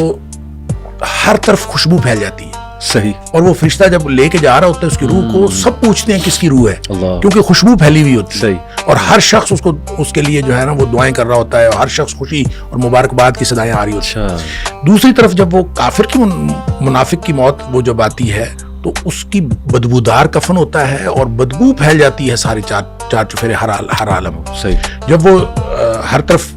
[SPEAKER 2] ہر طرف خوشبو پھیل جاتی ہے. صحیح. اور وہ فرشتہ جب لے کے جا رہا ہوتا ہے اس کی روح کو، سب پوچھتے ہیں کس کی روح ہے، کیونکہ خوشبو پھیلی ہوئی ہوتی ہے. صحیح. اور ہر شخص اس کے لیے جو ہے نا وہ دعائیں کر رہا ہوتا ہے، اور ہر شخص خوشی اور مبارکباد کی صدائیں آ رہی ہوتی ہیں. دوسری طرف جب وہ کافر کی منافق کی موت وہ جب آتی ہے تو اس کی بدبودار کفن ہوتا ہے اور بدبو پھیل جاتی ہے سارے چار چفیرے ہر عالم. صحیح. جب وہ ہر طرف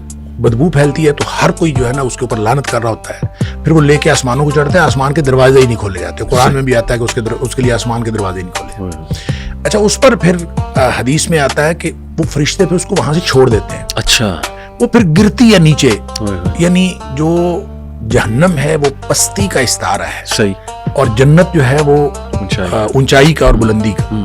[SPEAKER 2] بدبو پھیلتی ہے تو ہر کوئی جو ہے نا اس کے اوپر لعنت کر رہا ہوتا ہے. پھر وہ لے کے آسمانوں کو چڑھتا ہے، آسمان کے دروازے ہی نہیں کھولے جاتے. قرآن میں بھی آتا ہے کہ اس کے لیے آسمان کے دروازے نہیں کھولے. اچھا، اس پر پھر حدیث میں آتا ہے کہ وہ فرشتے پھر اس کو وہاں سے چھوڑ دیتے ہیں. اچھا. وہ پھر گرتی ہے نیچے، یعنی جو جہنم ہے وہ پستی کا استعارہ ہے. صحیح. اور جنت جو ہے وہ اونچائی کا اور بلندی کا.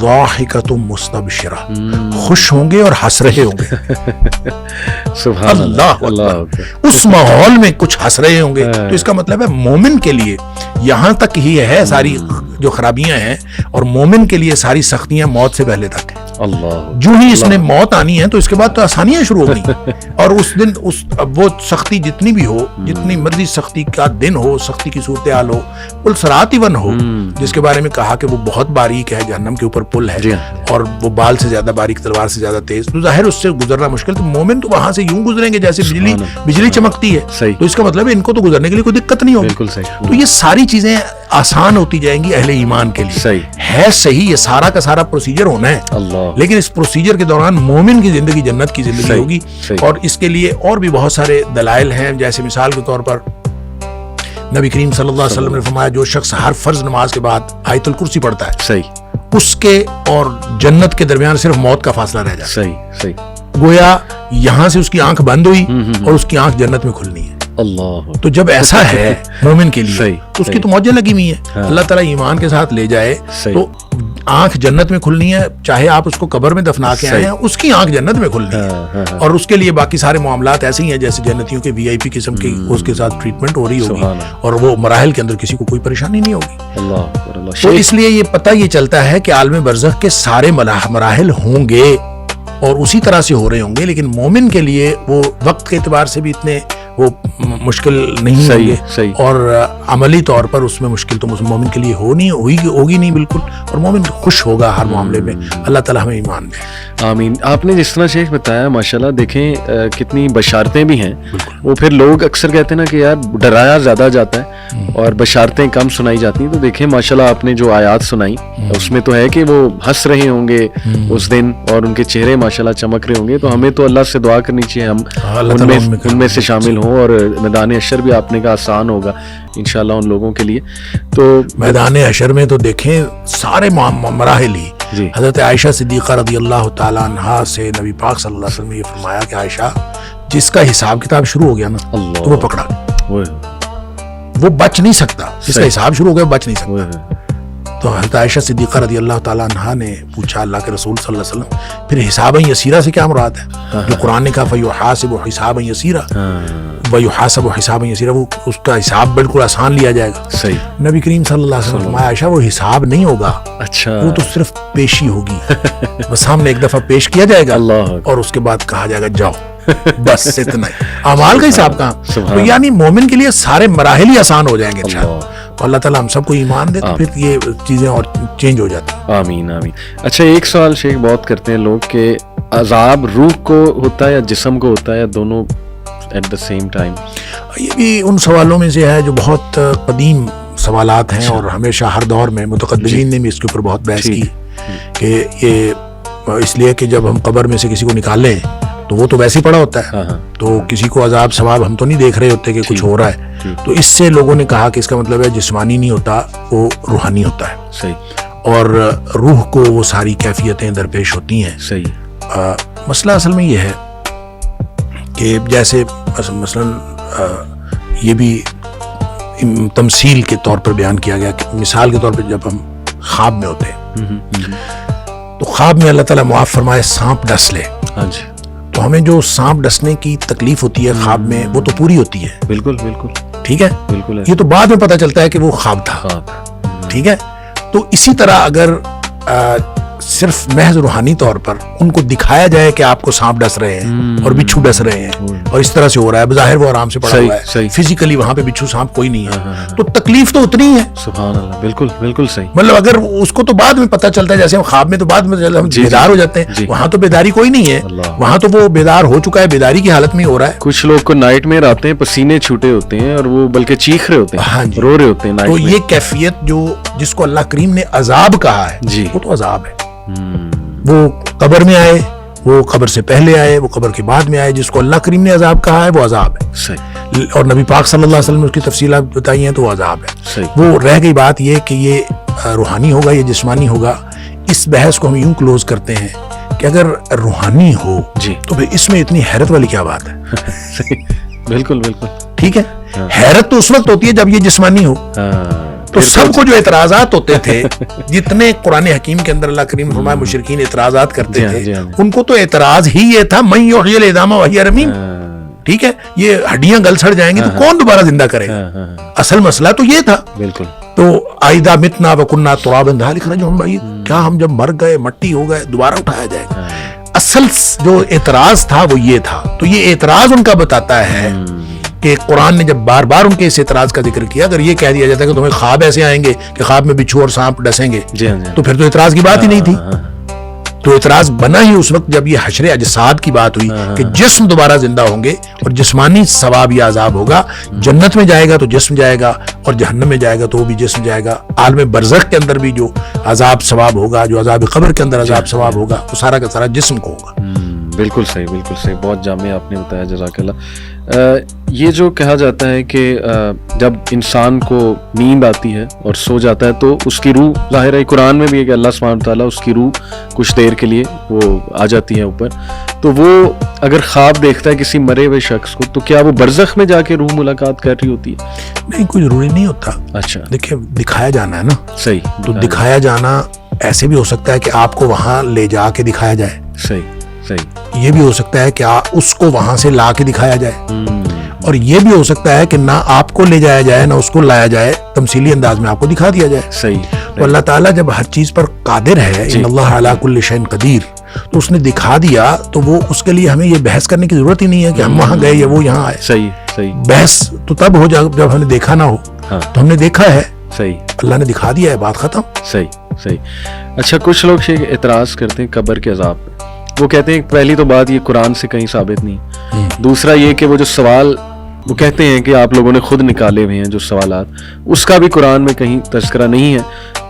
[SPEAKER 2] ضاحکۃ مستبشرہ، خوش ہوں گے اور ہنس رہے ہوں گے.
[SPEAKER 1] سبحان
[SPEAKER 2] اللہ اکبر. اس ماحول میں کچھ ہنس رہے ہوں گے. تو اس کا مطلب ہے مومن کے لیے یہاں تک ہی ہے ساری جو خرابیاں ہیں، اور مومن کے لیے ساری سختیاں موت سے پہلے تک ہیں.
[SPEAKER 1] اللہ
[SPEAKER 2] جو ہی اس نے موت آنی ہے تو اس کے بعد تو آسانیاں شروع ہو گئی. اور اس دن وہ سختی جتنی بھی ہو، جتنی مرضی سختی کا دن ہو، سختی کی صورتحال ہو، پل صراط ایون ہو، جس کے بارے میں کہا کہ وہ بہت باریک ہے، جہنم کے اوپر پل ہے اور وہ بال سے زیادہ باریک، تلوار سے زیادہ تیز، تو ظاہر اس سے گزرنا مشکل. تو مومن تو وہاں سے یوں گزریں گے جیسے بجلی چمکتی ہے. تو اس کا مطلب ہے ان کو تو گزرنے کے لیے کوئی دقت نہیں ہوگی. تو یہ ساری چیزیں آسان ہوتی جائیں گی اہل ایمان کے لیے. ہے صحیح، یہ سارا کا سارا پروسیجر ہونا ہے، لیکن اس پروسیجر کے دوران مومن کی زندگی جنت کی زندگی ہوگی. اور اس کے لیے اور بھی بہت سارے دلائل ہیں. جیسے مثال کے طور پر نبی کریم صلی اللہ علیہ وسلم نے فرمایا جو شخص ہر فرض نماز کے بعد آیت الکرسی پڑھتا ہے، اس کے اور جنت کے درمیان صرف موت کا فاصلہ رہ جاتا ہے. گویا یہاں سے اس کی آنکھ بند ہوئی اور اس کی آنکھ جنت میں کھلنی ہے. اللہ. تو جب ایسا ہے مومن کے لیے تو اس کی تو موجیں لگی ہوئی ہیں. اللہ تعالیٰ ایمان کے ساتھ لے جائے تو آنکھ جنت میں کھلنی ہے. چاہے آپ اس کو قبر میں دفنا کے آئے ہیں، اس کی آنکھ جنت میں کھلنی ہے. اور اس کے لیے باقی سارے معاملات ایسے ہی ہیں جیسے جنتیوں کے VIP قسم کی اس کے ساتھ ٹریٹمنٹ ہو رہی ہوگی، اور وہ مراحل کے اندر کسی کو کوئی پریشانی نہیں ہوگی. تو اس لیے یہ پتہ یہ چلتا ہے کہ عالم برزخ کے سارے مراحل ہوں گے اور اسی طرح سے ہو رہے ہوں گے، لیکن مومن کے لیے وہ وقت کے اعتبار سے بھی اتنے وہ مشکل نہیں ہوں گے، اور عملی طور پر اس میں مشکل تو مومن کے لیے ہوگی نہیں بالکل. اور مومن خوش ہوگا ہر معاملے میں. اللہ تعالیٰ ہمیں ایمان دے.
[SPEAKER 1] آمین. آپ نے جس طرح شیخ بتایا ماشاءاللہ، دیکھیں کتنی بشارتیں بھی ہیں. وہ پھر لوگ اکثر کہتے ہیں نا کہ یار ڈرایا زیادہ جاتا ہے اور بشارتیں کم سنائی جاتی ہیں. تو دیکھیں ماشاءاللہ آپ نے جو آیات سنائی اس میں تو ہے کہ وہ ہنس رہے ہوں گے اس دن اور ان کے چہرے ماشاءاللہ چمک رہے ہوں گے. تو ہمیں تو اللہ سے دعا کرنی چاہیے ہم ان میں سے شامل ہوں، اور میدان حشر بھی آپ نے کہا آسان ہوگا انشاءاللہ ان لوگوں کے لیے. تو
[SPEAKER 2] میدان حشر میں تو دیکھیں سارے مراحل ہی. حضرت عائشہ صدیقہ رضی اللہ تعالی عنہا سے نبی پاک صلی اللہ علیہ وسلم نے یہ فرمایا کہ عائشہ جس کا حساب کتاب شروع ہو گیا نا تو وہ پکڑا، وہ بچ نہیں سکتا. جس کا حساب شروع ہو گیا بچ نہیں سکتا. تو حضرت عائشہ صدیقہ رضی اللہ تعالی عنہا نے پوچھا اللہ کے رسول صلی اللہ علیہ وسلم پھر حسابا یسیرا سے کیا مراد ہے؟ جو قرآن نے کہا فیحاسب حسابا یسیرا، ویحاسب حسابا یسیرا، وہ اس کا حساب بالکل آسان لیا جائے گا. نبی کریم صلی اللہ علیہ وسلم فرمایا عائشہ وہ حساب نہیں ہوگا، وہ تو صرف پیشی ہوگی. بس سامنے ایک دفعہ پیش کیا جائے گا اور اس کے بعد کہا جائے گا جاؤ، بس اتنا ہی. اعمال کا حساب کہاں. تو یعنی مومن کے لیے سارے مراحل ہی آسان ہو جائیں گے انشاءاللہ. اللہ تعالیٰ ہم سب کو ایمان دے تو پھر یہ چیزیں اور چینج ہو جاتی ہیں.
[SPEAKER 1] آمین آمین. اچھا ایک سوال شیخ بہت کرتے ہیں لوگ کہ عذاب روح کو ہوتا ہے یا جسم کو ہوتا ہے یا دونوں ایٹ دا سیم ٹائم؟
[SPEAKER 2] یہ بھی ان سوالوں میں سے ہے جو بہت قدیم سوالات ہیں اور ہمیشہ ہر دور میں متقدمین نے بھی اس کے اوپر بہت بحث کی کہ یہ اس لیے کہ جب ہم قبر میں سے کسی کو نکالیں تو وہ تو ویسے ہی پڑا ہوتا ہے، تو کسی کو عذاب ثواب ہم تو نہیں دیکھ رہے ہوتے کہ کچھ ہو رہا ہے. تو اس سے لوگوں نے کہا کہ اس کا مطلب ہے جسمانی نہیں ہوتا، وہ روحانی ہوتا ہے. اور روح کو وہ ساری کیفیتیں درپیش ہوتی ہیں. مسئلہ اصل میں یہ ہے کہ جیسے مثلا یہ بھی تمثیل کے طور پر بیان کیا گیا کہ مثال کے طور پر جب ہم خواب میں ہوتے ہیں تو خواب میں اللہ تعالیٰ معاف فرمائے سانپ ڈس لے، تو ہمیں جو سانپ ڈسنے کی تکلیف ہوتی ہے خواب میں وہ تو پوری ہوتی ہے. بالکل بالکل ٹھیک ہے. بالکل یہ تو بعد میں پتہ چلتا ہے کہ وہ خواب تھا. ٹھیک ہے. تو اسی طرح اگر صرف محض روحانی طور پر ان کو دکھایا جائے کہ آپ کو سانپ ڈس رہے ہیں اور بچھو ڈس رہے ہیں اور اس طرح سے ہو رہا ہے، بظاہر وہ آرام سے پڑا ہوا ہے، فزیکلی وہاں پہ بچھو سانپ کوئی نہیں ہے، تو تکلیف تو اتنی ہے.
[SPEAKER 1] سبحان اللہ. بالکل بالکل صحیح.
[SPEAKER 2] مطلب اگر اس کو تو بعد میں پتہ چلتا ہے، جیسے ہم خواب میں تو بعد میں ہم بیدار ہو جاتے ہیں، وہاں تو بیداری کوئی نہیں ہے، وہاں تو وہ بیدار ہو چکا ہے، بیداری کی حالت میں ہو رہا ہے.
[SPEAKER 1] کچھ لوگ کو نائٹ میں آتے ہیں پسینے چھوٹے ہوتے ہیں اور وہ بلکہ چیخ رہے ہوتے ہیں، رو رہے ہوتے ہیں.
[SPEAKER 2] تو یہ کیفیت جو جس کو اللہ کریم نے عذاب کہا ہے وہ تو عذاب ہے. وہ قبر میں آئے، وہ قبر سے پہلے آئے، وہ قبر کے بعد میں آئے، جس کو اللہ کریم نے عذاب کہا ہے وہ عذاب ہے. اور نبی پاک صلی اللہ علیہ وسلم نے اس کی تفصیلات بتائی ہیں تو وہ عذاب ہے. وہ رہ گئی بات یہ کہ یہ روحانی ہوگا یا جسمانی ہوگا. اس بحث کو ہم یوں کلوز کرتے ہیں کہ اگر روحانی ہو تو پھر اس میں اتنی حیرت والی کیا بات ہے.
[SPEAKER 1] بالکل بالکل
[SPEAKER 2] ٹھیک ہے. حیرت تو اس وقت ہوتی ہے جب یہ جسمانی ہو. تو سب کو جو اعتراضات ہوتے تھے جتنے قرآن حکیم کے اندر اللہ کریم فرمائے مشرکین اعتراضات کرتے تھے ان کو تو اعتراض ہی یہ تھا من یحیی العظام وہی رمیم. ٹھیک ہے, یہ ہڈیاں گل سڑ جائیں گی تو کون دوبارہ زندہ کرے گا. اصل مسئلہ تو یہ تھا.
[SPEAKER 1] بالکل.
[SPEAKER 2] تو آئدہ متنا وکننا ترابا ذالک رجعٌ بعید, کیا ہم جب مر گئے مٹی ہو گئے دوبارہ اٹھایا جائے گا. اصل جو اعتراض تھا وہ یہ تھا. تو یہ اعتراض ان کا بتاتا ہے کہ قرآن نے جب بار بار ان کے اس اعتراض کا ذکر کیا, اگر یہ کہہ دیا جاتا ہے کہ تمہیں خواب ایسے آئیں گے کہ خواب میں بچھو اور سانپ ڈسیں گے تو پھر تو اعتراض کی بات ہی نہیں تھی. تو اعتراض بنا ہی اس وقت جب یہ حشر اجساد کی بات ہوئی کہ جسم دوبارہ زندہ ہوں گے اور جسمانی ثواب یا عذاب ہوگا. جنت میں جائے گا تو جسم جائے گا اور جہنم میں جائے گا تو وہ بھی جسم جائے گا. عالم برزخ کے اندر بھی جو عذاب ثواب ہوگا, جو عذاب قبر کے اندر عذاب ثواب ہوگا, وہ سارا کا سارا جسم کو ہوگا.
[SPEAKER 1] بالکل صحیح, بالکل صحیح, بہت جامع آپ نے بتایا, جزاک اللہ. یہ جو کہا جاتا ہے کہ جب انسان کو نیند آتی ہے اور سو جاتا ہے تو اس کی روح, ظاہر ہے قرآن میں بھی ہے کہ اللہ سبحانہ تعالیٰ اس کی روح کچھ دیر کے لیے وہ آ جاتی ہے اوپر, تو وہ اگر خواب دیکھتا ہے کسی مرے ہوئے شخص کو تو کیا وہ برزخ میں جا کے روح ملاقات کر رہی ہوتی ہے؟
[SPEAKER 2] نہیں, کوئی ضروری نہیں ہوتا.
[SPEAKER 1] اچھا,
[SPEAKER 2] دیکھیں دکھایا جانا ہے نا.
[SPEAKER 1] صحیح.
[SPEAKER 2] تو دکھایا جانا ایسے بھی ہو سکتا ہے کہ آپ کو وہاں لے جا کے دکھایا جائے.
[SPEAKER 1] صحیح صحیح.
[SPEAKER 2] یہ بھی ہو سکتا ہے کہ اس کو وہاں سے لا کے دکھایا جائے, اور یہ بھی ہو سکتا ہے کہ نہ آپ کو لے جایا جائے نہ اس کو لایا جائے, تمثیلی انداز میں آپ کو دکھا دیا جائے.
[SPEAKER 1] صحیح.
[SPEAKER 2] تو اللہ تعالیٰ جب ہر چیز پر قادر ہے, ان اللہ علی کل شیء قدیر, تو اس نے دکھا دیا تو وہ اس کے لیے ہمیں یہ بحث کرنے کی ضرورت ہی نہیں ہے کہ ہم وہاں گئے یا وہ یہاں آئے.
[SPEAKER 1] صحیح صحیح.
[SPEAKER 2] بحث تو تب ہو جائے جب ہم نے دیکھا نہ ہو. تو ہم نے دیکھا ہے,
[SPEAKER 1] صحیح,
[SPEAKER 2] اللہ نے دکھا دیا ہے, بات ختم.
[SPEAKER 1] صحیح صحیح. اچھا, کچھ لوگ اعتراض کرتے ہیں قبر کے عذاب پہ. وہ کہتے ہیں پہلی تو بات یہ قرآن سے کہیں ثابت نہیں, دوسرا یہ کہ وہ جو سوال وہ کہتے ہیں کہ آپ لوگوں نے خود نکالے ہوئے ہیں جو سوالات, اس کا بھی قرآن میں کہیں تذکرہ نہیں ہے.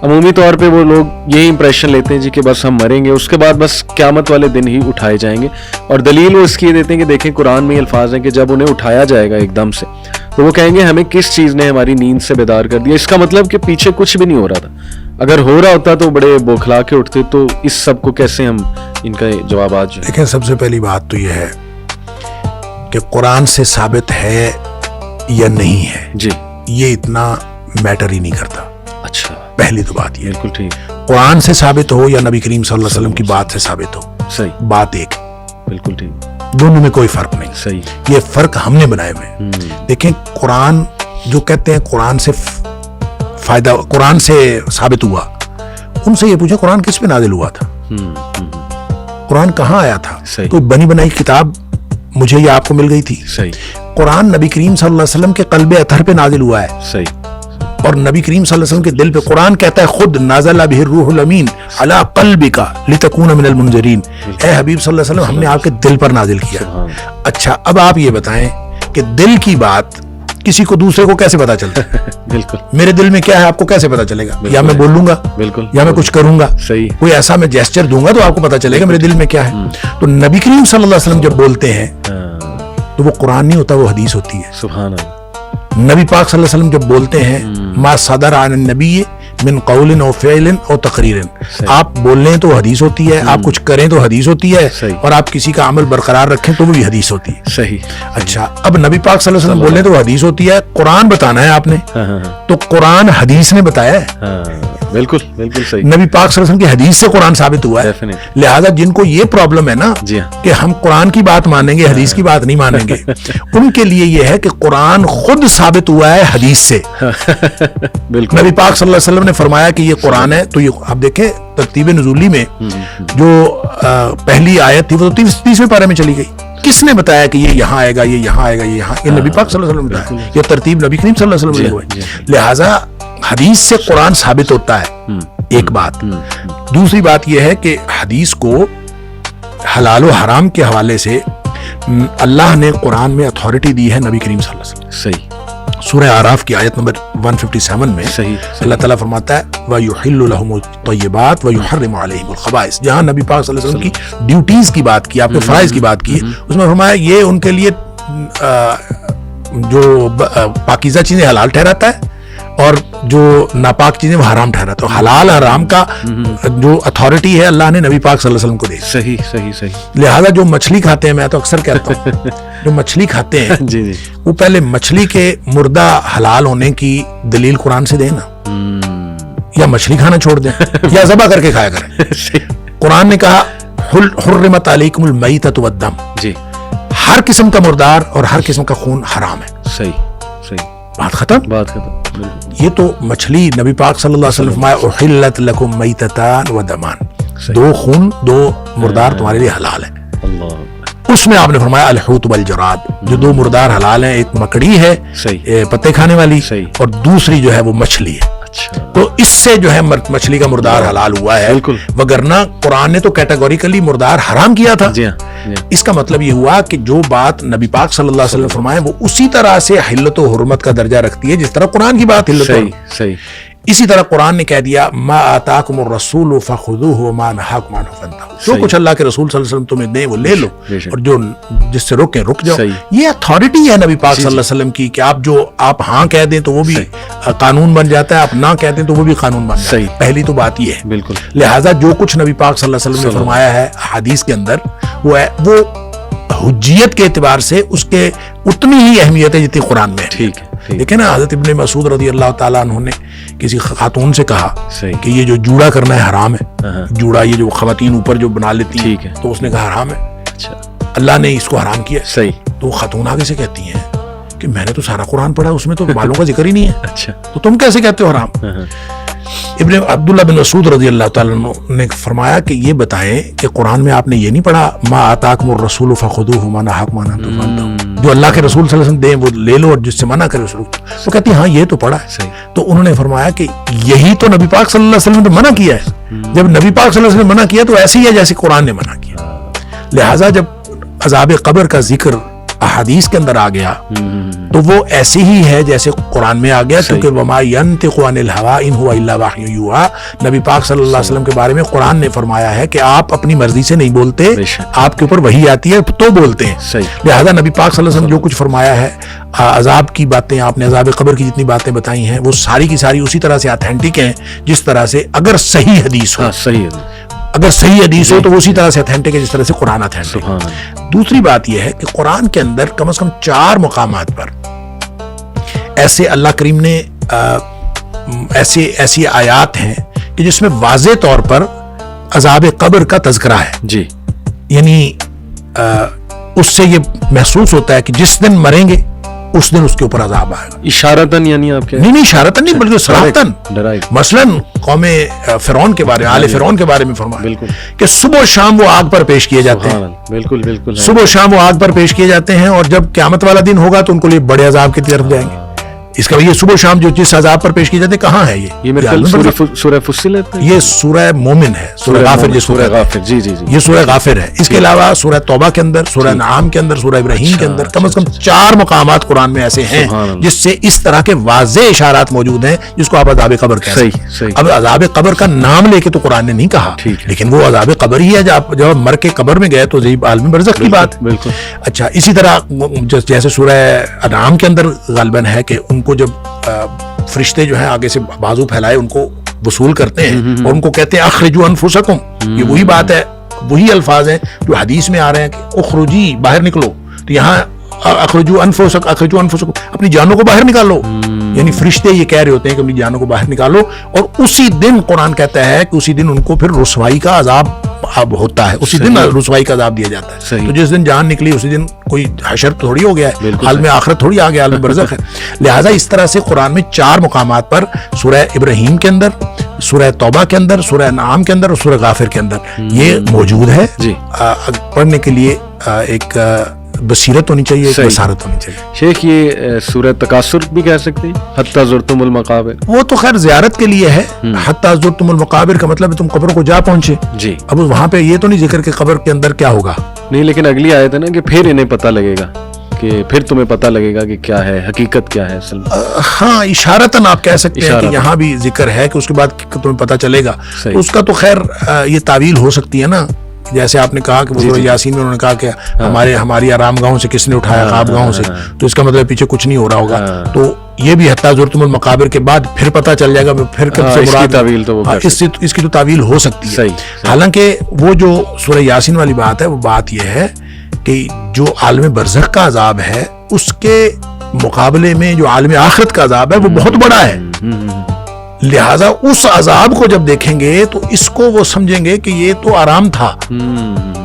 [SPEAKER 1] عمومی طور پہ وہ لوگ یہی امپریشن لیتے ہیں جی کہ بس ہم مریں گے, اس کے بعد بس قیامت والے دن ہی اٹھائے جائیں گے, اور دلیل وہ اس کی دیتے ہیں کہ دیکھیں قرآن میں یہ الفاظ ہیں کہ جب انہیں اٹھایا جائے گا ایک دم سے تو وہ کہیں گے ہمیں کس چیز نے ہماری نیند سے بیدار کر دیا. اس کا مطلب کہ پیچھے کچھ بھی نہیں ہو رہا تھا. اگر ہو رہا ہوتا تو بڑے بوکھلا کے اٹھتے, تو اس سب کو کیسے ہم ان کا جوابات جو
[SPEAKER 2] دیکھیں. سب سے پہلی بات تو یہ ہے کہ قرآن سے ثابت ہے یا نہیں ہے,
[SPEAKER 1] جی,
[SPEAKER 2] یہ اتنا میٹر ہی نہیں کرتا.
[SPEAKER 1] اچھا,
[SPEAKER 2] پہلی تو بات یہ,
[SPEAKER 1] بالکل ٹھیک,
[SPEAKER 2] قرآن سے ثابت ہو یا نبی کریم صلی اللہ علیہ وسلم کی بات سے ثابت ہو,
[SPEAKER 1] صحیح,
[SPEAKER 2] بات ایک,
[SPEAKER 1] بالکل ٹھیک,
[SPEAKER 2] دونوں میں کوئی فرق نہیں.
[SPEAKER 1] صحیح.
[SPEAKER 2] یہ فرق ہم نے بنائے ہوئے. دیکھیں قرآن جو کہتے ہیں قرآن سے فائدہ, قرآن سے ثابت ہوا, ان سے یہ پوچھا قرآن کس پہ نازل ہوا تھا, قرآن کہاں آیا تھا, کوئی بنی بنائی کتاب مجھے یا آپ کو مل گئی تھی.
[SPEAKER 1] صحیح.
[SPEAKER 2] قرآن نبی کریم صلی اللہ علیہ وسلم کے قلب اطہر پہ نازل ہوا ہے.
[SPEAKER 1] صحیح.
[SPEAKER 2] اور نبی کریم صلی اللہ علیہ وسلم کے دل پہ قرآن کہتا ہے خود نازل بہ الروح الامین علی قلبک لتکون من المنذرین, اے حبیب صلی اللہ علیہ وسلم ہم نے آپ کے دل پر نازل کیا. اچھا, اب آپ یہ بتائیں کہ دل کی بات کسی کو دوسرے کو کیسے پتا چلتا ہے؟ بالکل. میرے دل میں کیا ہے آپ کو کیسے پتا چلے گا؟ یا میں بولوں گا, بالکل, یا میں کچھ کروں گا, صحیح, کوئی ایسا میں جیسچر دوں گا تو آپ کو پتا چلے گا میرے دل میں کیا ہے. تو نبی کریم صلی اللہ علیہ وسلم جب بولتے ہیں تو وہ قرآن نہیں ہوتا, وہ حدیث ہوتی ہے.
[SPEAKER 1] سبحان اللہ.
[SPEAKER 2] نبی پاک صلی اللہ علیہ وسلم جب بولتے ہیں ما صدر عن النبی من قول او فعل او تقریر, آپ بول لیں تو حدیث ہوتی ہے, آپ کچھ کریں تو حدیث ہوتی ہے, اور آپ کسی کا عمل برقرار رکھیں تو وہ بھی حدیث ہوتی ہے. صحیح. اچھا, اب نبی پاک صلی اللہ علیہ وسلم بول لیں تو حدیث ہوتی ہے. قرآن بتانا ہے آپ نے تو قرآن حدیث نے بتایا ہے.
[SPEAKER 1] بالکل بالکل صحیح.
[SPEAKER 2] نبی پاک صلی اللہ علیہ وسلم کی حدیث سے قرآن ثابت ہوا ہے. لہٰذا جن کو یہ پرابلم ہے نا کہ ہم قرآن کی بات مانیں گے حدیث کی بات نہیں مانیں گے, ان کے لیے یہ ہے کہ قرآن خود ثابت ہوا ہے حدیث سے. بالکل. نبی پاک صلی اللہ علیہ وسلم نے فرمایا کہ یہ قرآن ہے, تو یہ آپ دیکھیں ترتیب نزولی میں جو پہلی آیت تھی وہ تو 30ویں پارے میں چلی گئی. کس نے بتایا کہ یہ یہاں آئے گا, یہ یہاں آئے گا, یہ یہاں, یہ نبی پاک صلی اللہ علیہ وسلم نے بتایا. یہ ترتیب نبی کریم صلی اللہ علیہ وسلم نے ہے. لہٰذا حدیث سے قرآن ثابت ہوتا ہے, ایک بات. دوسری بات یہ ہے کہ حدیث کو حلال و حرام کے حوالے سے اللہ نے قرآن میں اتھارٹی دی ہے نبی کریم صلی اللہ علیہ وسلم. صحیح. سورہ اعراف کی آیت نمبر 157 میں اللہ تعالیٰ فرماتا ہے وَيُحِلُّ لَهُمُ الطَّيِّبَاتِ وَيُحَرِّمُ عَلَيْهِمُ الْخَبَائِثَ. جہاں نبی پاک صلی اللہ علیہ وسلم کی ڈیوٹیز کی بات کی, آپ کے فرائض کی بات کی, اس میں فرمایا یہ ان کے لیے جو پاکیزہ چیزیں حلال ٹھہراتا ہے اور جو ناپاک چیزیں وہ حرام ٹھہراتا ہے. حلال حرام کا جو اتھارٹی ہے اللہ نے نبی پاک صلی اللہ علیہ وسلم کو دی. صحیح صحیح صحیح. لہٰذا جو مچھلی کھاتے ہیں, میں تو اکثر کہتا ہوں جو مچھلی کھاتے ہیں وہ پہلے مچھلی کے مردہ حلال ہونے کی دلیل قرآن سے دیں نا. یا مچھلی کھانا چھوڑ دیں یا ذبح کر کے کھایا کریں. قرآن نے کہا حرمت علیکم المیتۃ والدم,
[SPEAKER 1] جی
[SPEAKER 2] ہر قسم کا مردار اور ہر قسم کا خون حرام ہے.
[SPEAKER 1] صحیح
[SPEAKER 2] بات ختم. یہ تو مچھلی, نبی پاک صلی اللہ علیہ وسلم فرمایا احلت لکم میتتان ودمان, دو خون دو مردار تمہارے لیے حلال ہے. اس میں آپ نے فرمایا الحوت والجراد, جو دو مردار حلال ہیں, ایک مکڑی ہے پتے کھانے والی اور دوسری جو ہے وہ مچھلی ہے. تو اس سے جو ہے مچھلی کا مردار حلال ہوا ہے, وگرنہ قرآن نے تو کیٹیگوریکلی مردار حرام کیا تھا. اس کا مطلب یہ ہوا کہ جو بات نبی پاک صلی اللہ علیہ وسلم فرمائے وہ اسی طرح سے حلت و حرمت کا درجہ رکھتی ہے جس طرح قرآن کی بات حلت و حرمت. اسی طرح قرآن نے کہہ دیا ما آتاکم الرسول فخذوہ وما نہاکم عنہ فانتہوا, جو کچھ اللہ کے رسول صلی اللہ علیہ وسلم تمہیں دیں وہ لے لو اور جو جس سے روکیں رک جاؤ. یہ اتھارٹی ہے نبی پاک صلی اللہ علیہ وسلم کی کہ آپ ہاں کہہ دیں تو وہ بھی قانون بن جاتا ہے, آپ نہ کہہ دیں تو وہ بھی قانون بن جاتا ہے. پہلی تو بات یہ ہے. لہٰذا جو کچھ نبی پاک صلی اللہ علیہ وسلم نے فرمایا ہے حدیث کے اندر وہ حجیت کے اعتبار سے اس کے اتنی ہی اہمیت ہے جتنی قرآن میں ہے. دیکھیں نا, حضرت ابن مسعود رضی اللہ تعالیٰ عنہ نے کسی خاتون سے کہا کہ یہ جو جوڑا کرنا ہے حرام ہے, جوڑا یہ جو خواتین اوپر جو بنا لیتی ہیں, تو اس نے کہا حرام ہے, اللہ نے اس کو حرام کیا. تو خاتون آگے سے کہتی ہیں کہ میں نے تو سارا قرآن پڑھا, اس میں تو بالوں کا ذکر ہی نہیں ہے, تو تم کیسے کہتے ہو حرام. ابن عبداللہ بن مسعود رضی اللہ تعالیٰ عنہ نے فرمایا کہ یہ بتائیں کہ قرآن میں آپ نے یہ نہیں پڑھا ما آتاکم الرسول فخذوہ وما نہاکم عنہ فانتہوا, جو اللہ کے رسول صلی اللہ علیہ وسلم دیں وہ لے لو اور جس سے منع کرے اس رک. وہ کہتی ہاں یہ تو پڑھا ہے. تو انہوں نے فرمایا کہ یہی تو نبی پاک صلی اللہ علیہ وسلم نے منع کیا ہے. جب نبی پاک صلی اللہ علیہ وسلم نے منع کیا تو ایسے ہی ہے جیسے قرآن نے منع کیا. لہٰذا جب عذاب قبر کا ذکر احادیث کے اندر آ گیا تو وہ ایسے ہی ہے جیسے قرآن میں آ گیا, کیونکہ وما ینطق عن الہوی ان ہوا الا وحی یوحی, نبی پاک صلی اللہ علیہ وسلم کے بارے میں قرآن نے فرمایا ہے کہ آپ اپنی مرضی سے نہیں بولتے, آپ کے اوپر وحی آتی ہے تو بولتے ہیں. لہذا نبی پاک صلی اللہ علیہ وسلم جو کچھ فرمایا ہے, عذاب کی باتیں آپ نے عذاب قبر کی جتنی باتیں بتائی ہیں وہ ساری کی ساری اسی طرح سے اتھینٹک ہیں جس طرح سے اگر صحیح حدیث ہو, اگر صحیح حدیث ہو تو وہ اسی طرح سے اتھینٹک ہے جس طرح سے قرآن اتھینٹک ہے. دوسری بات یہ ہے کہ قرآن کے اندر کم از کم 4 مقامات پر ایسے اللہ کریم نے ایسی آیات ہیں کہ جس میں واضح طور پر عذاب قبر کا تذکرہ ہے. یعنی اس سے یہ محسوس ہوتا ہے کہ جس دن مریں گے اس دن اس کے اوپر عذاب آئے گا.
[SPEAKER 1] اشارتاً یعنی آپ کے
[SPEAKER 2] نہیں اشارتاً نہیں بلکہ صراحتاً. مثلاً قوم فرعون کے بارے میں, آل فرعون کے بارے میں فرمایا کہ صبح و شام وہ آگ پر پیش کیے جاتے ہیں. بالکل صبح و شام وہ آگ پر پیش کیے جاتے ہیں, اور جب قیامت والا دن ہوگا تو ان کو لیے بڑے عذاب کی طرف جائیں گے. اس کا یہ صبح و شام جو جس عذاب پر پیش کیے جاتے ہیں کہاں ہے یہ
[SPEAKER 1] سورہ فصلت,
[SPEAKER 2] یہ سورہ مومن ہے, سورہ غافر, سورہ غافر. یہ سورہ غافر ہے. اس کے علاوہ سورہ توبہ کے اندر, سورہ انعام کے اندر, سورہ ابراہیم کے اندر کم از کم 4 مقامات قرآن میں ایسے ہیں جس سے اس طرح کے واضح اشارات موجود ہیں جس کو آپ عذاب قبر کہتے ہیں. اب عذاب قبر کا نام لے کے تو قرآن نے نہیں کہا, لیکن وہ عذاب قبر ہی ہے. جب مر کے قبر میں گئے تو عالم برزخ کی بات. اچھا, اسی طرح جیسے سورہ انعام کے اندر غالباً ہے کہ ان کو جب فرشتے جو ہیں آگے سے بازو پھیلائے ان کو وصول کرتے ہیں اور ان کو کہتے ہیں اخرجوا انفسکم. یہ وہی بات ہے, وہی الفاظ ہیں جو حدیث میں آ رہے ہیں کہ اخرجی, باہر نکلو. تو یہاں اخرجوا انفسکم, اپنی جانوں کو باہر نکالو. یعنی فرشتے یہ کہہ رہے ہوتے ہیں کہ اپنی جانوں کو باہر نکالو, اور اسی دن قرآن کہتا ہے کہ اسی دن ان کو پھر رسوائی کا عذاب ہوتا ہے, اسی دن رسوائی کا عذاب دیا جاتا ہے. تو جس دن جان نکلی اسی دن کوئی حشر تھوڑی ہو گیا ہے, حال میں آخرت تھوڑی آ گیا, عالم برزخ ہے. لہٰذا اس طرح سے قرآن میں 4 مقامات پر سورہ ابراہیم کے اندر, سورہ توبہ کے اندر, سورہ انعام کے اندر اور سورہ غافر کے اندر یہ موجود ہے. پڑھنے کے لیے ایک بصیرت ہونی چاہیے, ایک بصارت ہونی چاہیے.
[SPEAKER 1] شیخ یہ سورہ تکاثر بھی کہہ سکتے ہیں, حتی زرتم المقابر.
[SPEAKER 2] وہ تو خیر زیارت کے لیے ہے. حتی زرتم المقابر کا مطلب ہے تم قبر کو جا پہنچے. اب وہاں پہ یہ تو نہیں ذکر کہ قبر کے اندر کیا ہوگا.
[SPEAKER 1] نہیں, لیکن اگلی آیت ہے نا کہ پھر انہیں پتہ لگے گا, کہ پھر تمہیں پتہ لگے گا کہ کیا ہے حقیقت, کیا ہے اصل.
[SPEAKER 2] ہاں, اشارتاً آپ کہہ سکتے ہیں کہ یہاں بھی ذکر ہے کہ اس کے بعد تمہیں پتہ چلے گا. اس کا تو خیر یہ تعویل ہو سکتی ہے نا, جیسے آپ نے کہا کہ سورہ یاسین میں انہوں نے کہا کہ ہماری آرام گاہوں سے کس نے اٹھایا, خواب گاہوں سے, تو اس کا مطلب پیچھے کچھ نہیں ہو رہا ہوگا. تو یہ بھی حتی زرتم المقابر کے بعد پھر پتہ چل جائے گا پھر کب سے مراد, اس کی تو تعویل ہو سکتی ہے. حالانکہ وہ جو سورہ یاسین والی بات ہے وہ بات یہ ہے کہ جو عالم برزخ کا عذاب ہے اس کے مقابلے میں جو عالم آخرت کا عذاب ہے وہ بہت بڑا ہے. لہٰذا اس عذاب کو جب دیکھیں گے تو اس کو وہ سمجھیں گے کہ یہ تو آرام تھا،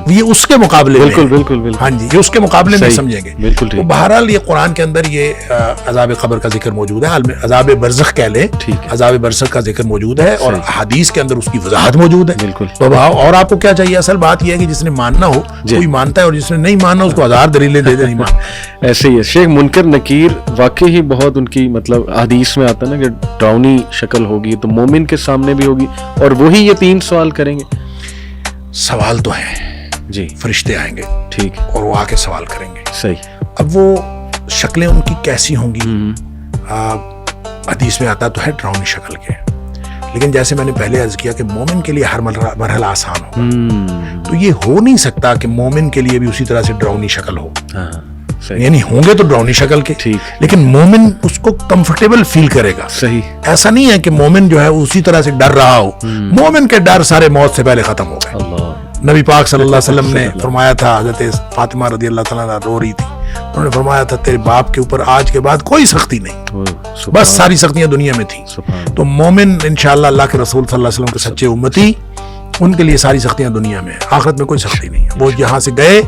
[SPEAKER 2] یہ اس کے مقابلے میں
[SPEAKER 1] بالکل
[SPEAKER 2] ہاں جی، یہ اس کے مقابلے میں سمجھیں گے.
[SPEAKER 1] بالکل.
[SPEAKER 2] تو بہرحال یہ قرآن کے اندر یہ عذاب قبر کا ذکر موجود ہے، عذاب برزخ کہہ لیں، عذاب برزخ کا ذکر موجود ہے، اور حدیث کے اندر اس کی وضاحت موجود ہے.
[SPEAKER 1] بالکل.
[SPEAKER 2] تو اور آپ کو کیا چاہیے؟ اصل بات یہ ہے کہ جس نے ماننا ہو کوئی مانتا ہے، اور جس نے نہیں ماننا اس کو ہزار دلیلیں دے دے نہیں مانتا.
[SPEAKER 1] ایسے ہی ہے شیخ. منکر نکیر واقعی ہی بہت ان کی مطلب حدیث میں آتا ہے نا کہ ڈراؤنی شکل ہوگی تو مومن کے سامنے بھی ہوگی، اور وہی یہ 3 سوال کریں گے.
[SPEAKER 2] سوال تو ہے
[SPEAKER 1] جی،
[SPEAKER 2] فرشتے آئیں گے،
[SPEAKER 1] ٹھیک،
[SPEAKER 2] اور وہ آ کے سوال کریں گے.
[SPEAKER 1] صحیح.
[SPEAKER 2] اب وہ شکلیں ان کی کیسی ہوں گی؟ حدیث میں آتا تو ہے ڈراؤنی شکل کے، لیکن جیسے میں نے پہلے عرض کیا کہ مومن کے لیے ہر مرحلہ آسان ہو، تو یہ ہو نہیں سکتا کہ مومن کے لیے بھی اسی طرح سے ڈراؤنی شکل ہو. یعنی ہوں گے تو ڈراؤنی شکل کے، لیکن مومن اس کو کمفرٹیبل فیل کرے گا.
[SPEAKER 1] صحیح.
[SPEAKER 2] ایسا نہیں ہے کہ مومن جو ہے اسی طرح سے ڈر رہا ہو. مومن کے ڈر سارے موت سے پہلے ختم ہو گئے. نبی پاک صلی اللہ علیہ وسلم نے فرمایا تھا، حضرت فاطمہ رضی اللہ تعالیٰ عنہا رو رہی تھی، انہوں نے فرمایا تھا تیرے باپ کے اوپر آج کے بعد کوئی سختی نہیں، بس ساری سختیاں دنیا میں تھیں. تو مومن انشاءاللہ اللہ کے رسول صلی اللہ علیہ وسلم کے سچے امتی، ان کے لیے ساری سختیاں دنیا میں، آخرت میں کوئی سختی نہیں ہے. وہ یہاں سے گئے،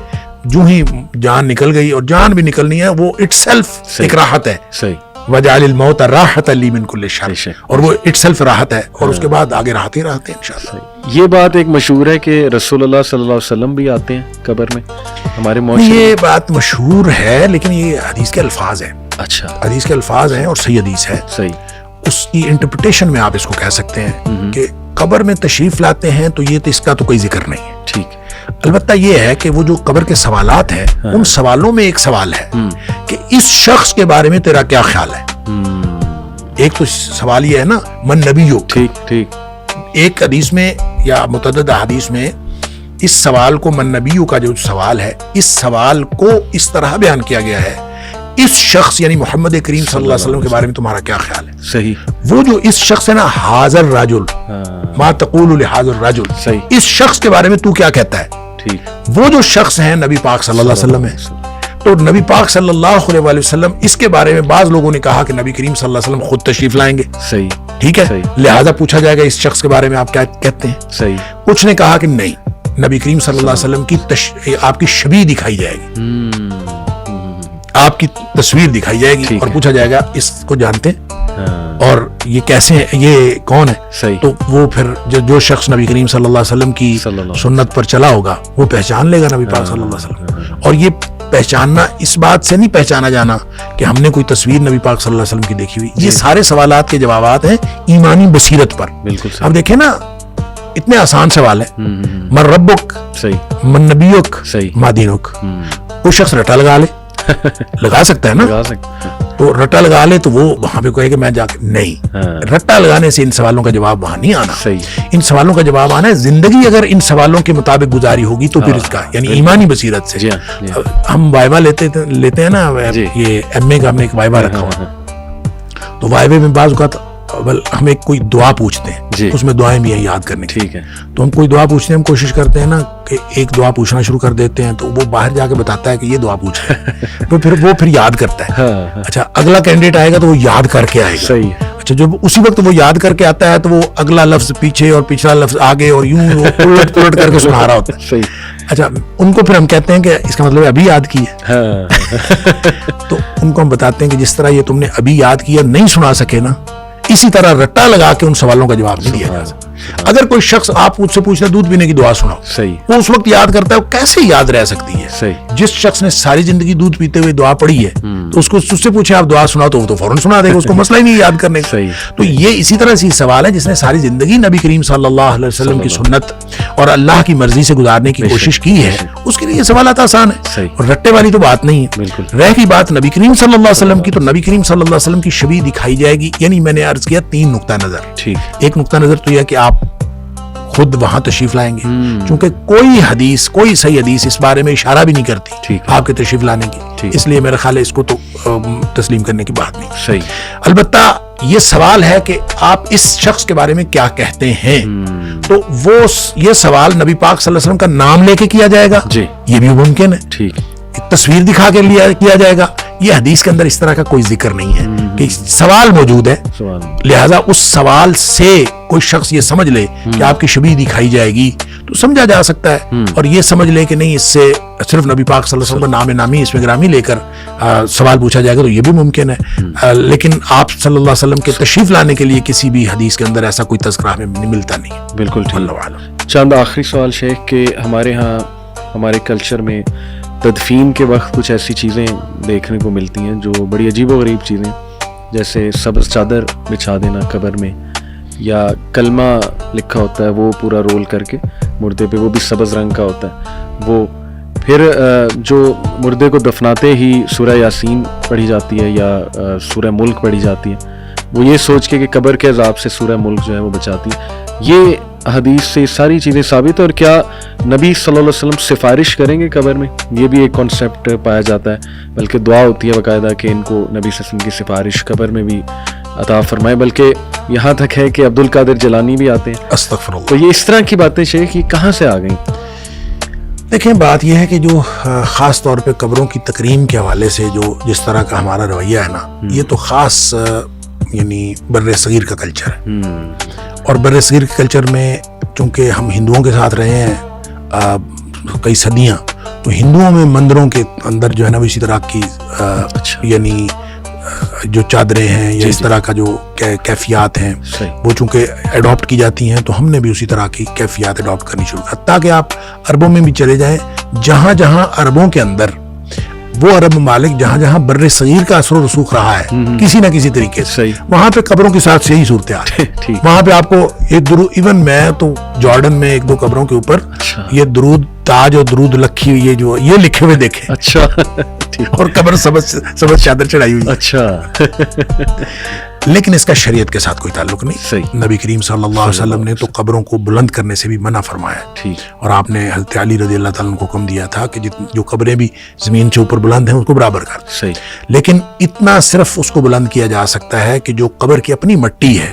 [SPEAKER 2] جو ہی جان نکل گئی، اور جان بھی نکلنی ہے، وہ اٹ سیلف ایک راحت ہے.
[SPEAKER 1] صحیح.
[SPEAKER 2] وَجَعَلِ الْمَوْتَ رَاحَةً لِّي مِن كُلِّ شَرٍ، اور وہ اٹ سیلف راحت ہے، اور اس کے بعد آگے راحت ہی راحت ہے انشاءاللہ.
[SPEAKER 1] یہ بات ایک مشہور ہے کہ رسول اللہ صلی اللہ علیہ وسلم بھی آتے ہیں قبر میں ہمارے معاشرے.
[SPEAKER 2] یہ بات مشہور ہے، لیکن یہ حدیث کے الفاظ ہیں.
[SPEAKER 1] اچھا،
[SPEAKER 2] حدیث کے الفاظ ہیں اور صحیح حدیث ہے.
[SPEAKER 1] صحیح.
[SPEAKER 2] اس کی انٹرپریٹیشن میں آپ اس کو کہہ سکتے ہیں کہ قبر میں تشریف لاتے ہیں تو یہ تو اس کا تو کوئی ذکر نہیں ہے.
[SPEAKER 1] ٹھیک.
[SPEAKER 2] البتہ یہ ہے کہ وہ جو قبر کے سوالات ہیں، ان سوالوں میں ایک سوال ہے کہ اس شخص کے بارے میں تیرا کیا خیال ہے. ایک تو سوال یہ ہے نا من نبیو.
[SPEAKER 1] ٹھیک ٹھیک.
[SPEAKER 2] ایک حدیث میں یا متعدد حدیث میں اس سوال کو من نبیو کا جو سوال ہے، اس سوال کو اس طرح بیان کیا گیا ہے، اس شخص یعنی محمد کریم صلی اللہ علیہ وسلم کے بارے میں تمہارا کیا خیال ہے.
[SPEAKER 1] صحیح.
[SPEAKER 2] وہ جو اس شخص ہے نا، حاضر رجل ما تقول لحاضر رجل،
[SPEAKER 1] صحیح،
[SPEAKER 2] اس شخص کے بارے میں تو کیا کہتا ہے.
[SPEAKER 1] ٹھیک.
[SPEAKER 2] وہ جو شخص ہیں نبی پاک صلی اللہ علیہ وسلم ہے. تو نبی پاک صلی اللہ علیہ وسلم اس کے بارے میں بعض لوگوں نے کہا کہ نبی کریم صلی اللہ علیہ وسلم خود تشریف لائیں گے.
[SPEAKER 1] صحیح.
[SPEAKER 2] ٹھیک ہے،
[SPEAKER 1] صحیح.
[SPEAKER 2] لہذا پوچھا جائے گا اس شخص کے بارے میں آپ کیا کہتے ہیں.
[SPEAKER 1] صحیح.
[SPEAKER 2] کچھ نے کہا کہ نہیں، نبی کریم صلی اللہ علیہ وسلم کی آپ کی شبیہ دکھائی جائے گی، آپ کی تصویر دکھائی جائے گی، اور پوچھا جائے گا اس کو جانتے ہیں اور یہ کیسے ہیں، یہ کون ہے.
[SPEAKER 1] صحیح.
[SPEAKER 2] تو وہ پھر جو شخص نبی کریم صلی اللہ علیہ وسلم کی سنت پر چلا ہوگا وہ پہچان لے گا نبی پاک صلی اللہ علیہ وسلم. اور یہ پہچاننا اس بات سے نہیں پہچانا جانا کہ ہم نے کوئی تصویر نبی پاک صلی اللہ علیہ وسلم کی دیکھی ہوئی. یہ سارے سوالات کے جوابات ہیں ایمانی بصیرت پر.
[SPEAKER 1] بالکل.
[SPEAKER 2] اب دیکھیں نا، اتنے آسان سوال ہے. من ربک،
[SPEAKER 1] صحیح،
[SPEAKER 2] من نبیک،
[SPEAKER 1] صحیح،
[SPEAKER 2] ما دینک. وہ شخص رٹا لگا لے، لگا سکتا ہے نا،
[SPEAKER 1] لگا سکتا.
[SPEAKER 2] تو رٹا لگا لے تو وہ وہاں پہ کہے کہ میں جا کے نہیں. رٹا لگانے سے ان سوالوں کا جواب وہاں نہیں آنا.
[SPEAKER 1] صحیح.
[SPEAKER 2] ان سوالوں کا جواب آنا ہے زندگی اگر ان سوالوں کے مطابق گزاری ہوگی تو پھر اس کا یعنی ایمانی بصیرت سے. ہم وائبا لیتے ہیں نا، یہ ایم اے کا ہم نے ایک وائبا رکھا ہوا، تو وائبے میں بعض اوقات ہمیں کوئی دعا پوچھتے ہیں، اس میں دعائیں بھی ہیں یاد کرنے کی.
[SPEAKER 1] ٹھیک ہے.
[SPEAKER 2] تو ہم کوئی دعا پوچھتے ہیں، ہم کوشش کرتے ہیں نا کہ ایک دعا پوچھنا شروع کر دیتے ہیں، تو وہ باہر جا کے بتاتا ہے کہ یہ دعا پوچھ تو پھر وہ یاد کرتا ہے. اچھا، اگلا کینڈیڈیٹ آئے گا تو وہ یاد کر کے آئے گا.
[SPEAKER 1] صحیح.
[SPEAKER 2] اچھا، جب اسی وقت وہ یاد کر کے آتا ہے تو وہ اگلا لفظ پیچھے اور پچھلا لفظ آگے اور یوں الٹ پلٹ کر کے سنا رہا ہوتا ہے.
[SPEAKER 1] صحیح.
[SPEAKER 2] اچھا، ان کو پھر ہم کہتے ہیں کہ اس کا مطلب ابھی یاد کی ہے. تو ان کو ہم بتاتے ہیں کہ جس طرح یہ تم نے ابھی یاد کیا نہیں سنا سکے نا، اسی طرح رٹا لگا کے ان سوالوں کا جواب نہیں دیا جا سکتا. اگر کوئی شخص آپ مجھ سے پوچھتا ہے دودھ پینے کی دعا سناؤ،
[SPEAKER 1] صحیح،
[SPEAKER 2] وہ اس وقت یاد کرتا ہے، وہ کیسے یاد رہ سکتی ہے؟
[SPEAKER 1] صحیح.
[SPEAKER 2] جس شخص نے ساری زندگی دودھ پیتے ہوئے دعا پڑھی ہے تو اس کو اس سے پوچھے آپ دعا سناؤ تو وہ تو فوراً سنا دے گا، اس کو مسئلہ ہی نہیں یاد کرنے کا. تو یہ اسی طرح سے سوال ہے جس نے ساری زندگی نبی کریم صلی اللہ علیہ وسلم کی سنت اور اللہ کی مرضی سے گزارنے کی کوشش کی ہے، اس کے لیے یہ سوالات آسان ہے اور رٹے والی تو بات نہیں ہے. رہ کی بات نبی کریم صلی اللہ علیہ وسلم کی، تو نبی کریم صلی اللہ علیہ وسلم کی شبیہ دکھائی جائے گی. یعنی میں نے عرض کیا 3 نقطہ نظر. ایک نقطہ نظر تو یہ کہ آپ خود وہاں تشریف لائیں گے، چونکہ کوئی حدیث، کوئی صحیح حدیث اس بارے میں اشارہ بھی نہیں کرتی آپ کے تشریف لانے کی، اس لیے میرا خیال ہے اس کو تو تسلیم کرنے کی بات نہیں. صحیح. البتہ یہ سوال ہے کہ آپ اس شخص کے بارے میں کیا کہتے ہیں، تو وہ یہ سوال نبی پاک صلی اللہ علیہ وسلم کا نام لے کے کیا جائے گا، یہ بھی ممکن ہے. تصویر دکھا کے کیا جائے گا، یہ حدیث کے اندر اس طرح کا کوئی ذکر نہیں ہے کہ سوال موجود ہے، لہذا اس سوال سے کوئی شخص یہ سمجھ لے کہ آپ کی شبیہ دکھائی جائے گی تو سمجھا جا سکتا ہے، اور یہ سمجھ لے کہ نہیں اس سے صرف نبی پاک صلی اللہ علیہ وسلم کا نام نامی اس میں گرامی لے کر سوال پوچھا جائے گا تو یہ بھی ممکن ہے، لیکن آپ صلی اللہ علیہ وسلم کے تشریف لانے کے لیے کسی بھی حدیث کے اندر ایسا کوئی تذکرہ ہمیں ملتا نہیں ہے۔
[SPEAKER 1] بالکل ٹھیک۔
[SPEAKER 2] اللہ عالم۔
[SPEAKER 1] چند آخری سوال شیخ کہ ہمارے ہاں ہمارے کلچر میں تدفین کے وقت کچھ ایسی چیزیں دیکھنے کو ملتی ہیں جو بڑی عجیب و غریب چیزیں، جیسے سبز چادر بچھا دینا قبر میں، یا کلمہ لکھا ہوتا ہے وہ پورا رول کر کے مردے پہ، وہ بھی سبز رنگ کا ہوتا ہے وہ، پھر جو مردے کو دفناتے ہی سورہ یاسین پڑھی جاتی ہے یا سورہ ملک پڑھی جاتی ہے، وہ یہ سوچ کے کہ قبر کے عذاب سے سورہ ملک جو ہے وہ بچاتی ہے۔ یہ حدیث سے ساری چیزیں ثابت ہے، اور کیا نبی صلی اللہ علیہ وسلم سفارش کریں گے قبر میں؟ یہ بھی ایک کانسیپٹ پایا جاتا ہے، بلکہ دعا ہوتی ہے باقاعدہ کہ ان کو نبی صلی اللہ علیہ وسلم کی سفارش قبر میں بھی عطا فرمائے، بلکہ یہاں تک ہے کہ عبد القادر جیلانی بھی آتے ہیں۔
[SPEAKER 2] استغفر اللہ۔
[SPEAKER 1] تو یہ اس طرح کی باتیں شیخ یہ کہاں سے آ گئیں؟
[SPEAKER 2] دیکھیں بات یہ ہے کہ جو خاص طور پہ قبروں کی تکریم کے حوالے سے جو جس طرح کا ہمارا رویہ ہے نا، یہ تو خاص یعنی بر صغیر کا کلچر ہے، اور بر صغیر کے کلچر میں چونکہ ہم ہندوؤں کے ساتھ رہے ہیں کئی صدیاں، تو ہندوؤں میں مندروں کے اندر جو ہے نا اسی طرح کی یعنی جو چادریں ہیں یا اس طرح کا جو کیفیات ہیں وہ چونکہ ایڈاپٹ کی جاتی ہیں، تو ہم نے بھی اسی طرح کی کیفیات ایڈاپٹ کرنی شروع کر، تاکہ آپ عربوں میں بھی چلے جائیں، جہاں جہاں عربوں کے اندر وہ عرب ممالک جہاں جہاں بر صغیر کا اثر و رسوخ رہا ہے کسی نہ کسی طریقے سے، وہاں پہ قبروں کے ساتھ یہی صورتحال ہے۔ وہاں پہ آپ کو ایک درود، ایون میں تو جارڈن میں ایک دو قبروں کے اوپر یہ درود تاج اور درود لکھی ہوئی ہے جو یہ لکھے ہوئے دیکھے، اچھا، اور قبر سبز چادر چڑھائی ہوئی، اچھا، لیکن اس کا شریعت کے ساتھ کوئی تعلق نہیں۔ نبی کریم صلی اللہ علیہ وسلم نے تو قبروں کو بلند کرنے سے بھی منع فرمایا، اور آپ نے حضرت علی رضی اللہ تعالیٰ عنہ کو حکم دیا تھا کہ جو قبریں بھی زمین سے اوپر بلند ہیں اس کو برابر کر، لیکن اتنا صرف اس کو بلند کیا جا سکتا ہے کہ جو قبر کی اپنی مٹی ہے،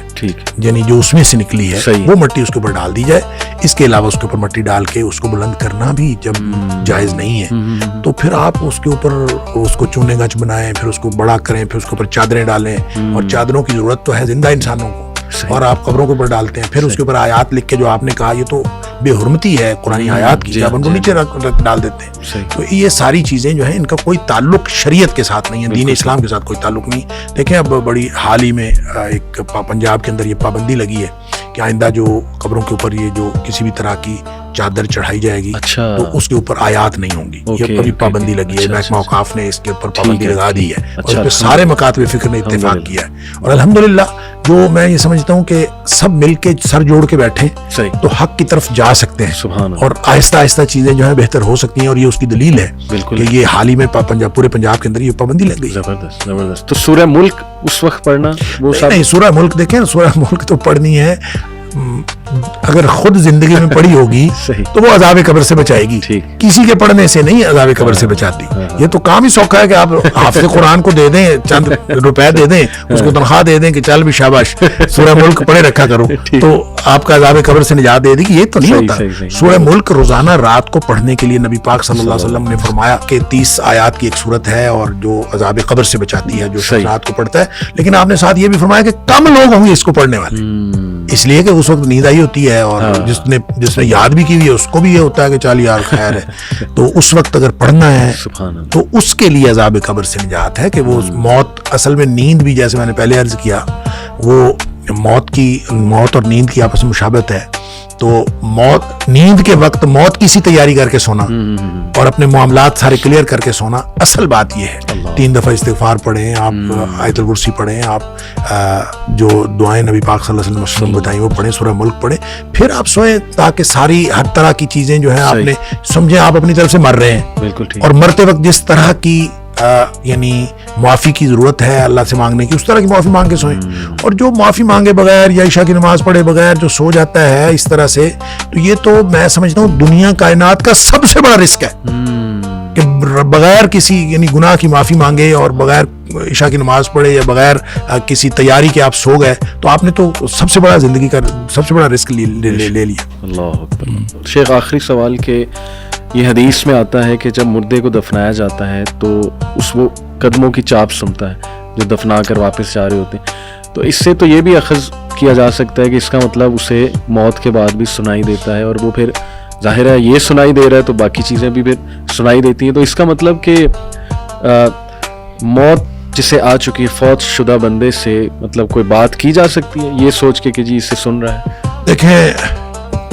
[SPEAKER 2] یعنی جو اس میں سے نکلی ہے وہ مٹی اس کے اوپر ڈال دی جائے، اس کے علاوہ اس کے اوپر مٹی ڈال کے اس کو بلند کرنا بھی جب جائز نہیں ہے تو پھر آپ اس کے اوپر اس کو چونے گچ بنائیں، پھر اس کو بڑا کریں، پھر اس کے اوپر چادریں ڈالیں، اور چادروں کی ضرورت تو ہے زندہ انسانوں کو، اور آپ قبروں کے اوپر ڈالتے ہیں، پھر اس کے اوپر آیات لکھ کے جو آپ نے کہا یہ تو بے حرمتی ہے قرآنی آیات کی، آپ ان کو نیچے ڈال دیتے ہیں۔ تو یہ ساری چیزیں جو ہیں ان کا کوئی تعلق شریعت کے ساتھ نہیں ہے، دین اسلام کے ساتھ کوئی تعلق نہیں۔ دیکھیں اب بڑی حال ہی میں ایک پنجاب کے اندر یہ پابندی لگی ہے کہ آئندہ جو قبروں کے اوپر یہ جو کسی بھی طرح کی چادر چڑھائی جائے گی تو اس کے اوپر آیات نہیں ہوں گی، یہ ابھی پابندی لگی ہے، محکمہ اوقاف نے اس کے اوپر پابندی لگا دی ہے، اور اس پہ سارے مکاتب فکر نے اتفاق کیا ہے، اور الحمدللہ جو میں یہ سمجھتا ہوں کہ سب مل کے سر جوڑ کے بیٹھیں تو حق کی طرف جا سکتے ہیں، اور آہستہ آہستہ چیزیں جو ہیں بہتر ہو سکتی ہیں، اور یہ اس کی دلیل ہے کہ یہ حال ہی میں پورے پنجاب کے اندر یہ پابندی لگ گئی۔
[SPEAKER 1] زبردست زبردست۔ تو سورہ ملک اس وقت پڑھنا وہ
[SPEAKER 2] نہیں، سورہ ملک دیکھیں، سورہ ملک تو پڑھنی ہے، اگر خود زندگی میں پڑھی ہوگی تو وہ عذاب قبر سے بچائے گی، کسی کے پڑھنے سے نہیں عذاب قبر سے بچاتی۔ یہ تو کام ہی سوکھا ہے کہ آپ حافظ قرآن کو دے دیں، چند روپے دے دیں، اس کو تنخواہ دے دیں کہ چل بھی شاباش سورہ ملک پڑھے رکھا کرو تو آپ کا عذاب قبر سے نجات دے دے گی، یہ تو نہیں ہوتا۔ سورہ ملک روزانہ رات کو پڑھنے کے لیے نبی پاک صلی اللہ علیہ وسلم نے فرمایا کہ 30 آیات کی ایک صورت ہے اور جو عذاب قبر سے بچاتی ہے جو رات کو پڑھتا ہے، لیکن آپ نے ساتھ یہ بھی فرمایا کہ کم لوگ ہوں گے اس کو پڑھنے والے، اس لیے کہ اس وقت نیند آئی ہوتی ہے، اور جس نے یاد بھی کی ہوئی ہے اس کو بھی یہ ہوتا ہے کہ چل یار خیر ہے، تو اس وقت اگر پڑھنا ہے تو اس کے لیے عذاب قبر سے نجات ہے کہ وہ موت، اصل میں نیند بھی جیسے میں نے پہلے عرض کیا وہ موت اور نیند کی آپس میں مشابہت ہے، تو نیند کے وقت موت کی سی تیاری کر کے سونا اور اپنے معاملات سارے کلیئر کر کے سونا، اصل بات یہ ہے۔ 3 دفعہ استغفار پڑھیں آپ، آیت الکرسی پڑھیں آپ، جو دعائیں نبی پاک صلی اللہ علیہ وسلم بتائیں وہ پڑھیں، سورہ ملک پڑھیں، پھر آپ سوئیں تاکہ ساری ہر طرح کی چیزیں جو ہیں آپ نے سمجھیں آپ اپنی طرف سے مر رہے ہیں، اور مرتے وقت جس طرح کی یعنی معافی کی ضرورت ہے اللہ سے مانگنے کی، اس طرح کی معافی مانگ کے سوئیں، اور جو معافی مانگے بغیر یا عشاء کی نماز پڑھے بغیر جو سو جاتا ہے اس طرح سے، تو یہ تو میں سمجھتا ہوں دنیا کائنات کا سب سے بڑا رسک ہے کہ بغیر کسی یعنی گناہ کی معافی مانگے اور بغیر عشاء کی نماز پڑھے یا بغیر کسی تیاری کے آپ سو گئے، تو آپ نے تو سب سے بڑا زندگی کا سب سے بڑا رسک لے لیا۔
[SPEAKER 1] اللہ اکبر۔ شیخ آخری سوال کہ یہ حدیث میں آتا ہے کہ جب مردے کو دفنایا جاتا ہے تو وہ قدموں کی چاپ سنتا ہے جو دفنا کر واپس جا رہے ہوتے ہیں. تو اس سے تو یہ بھی اخذ کیا جا سکتا ہے کہ اس کا مطلب اسے موت کے بعد بھی سنائی دیتا ہے, اور وہ پھر ظاہر ہے یہ سنائی دے رہا ہے تو باقی چیزیں بھی پھر سنائی دیتی ہیں. تو اس کا مطلب کہ موت جسے آ چکی ہے فوت شدہ بندے سے مطلب کوئی بات کی جا سکتی ہے یہ سوچ کے کہ جی اسے سن رہا ہے.
[SPEAKER 2] دیکھیں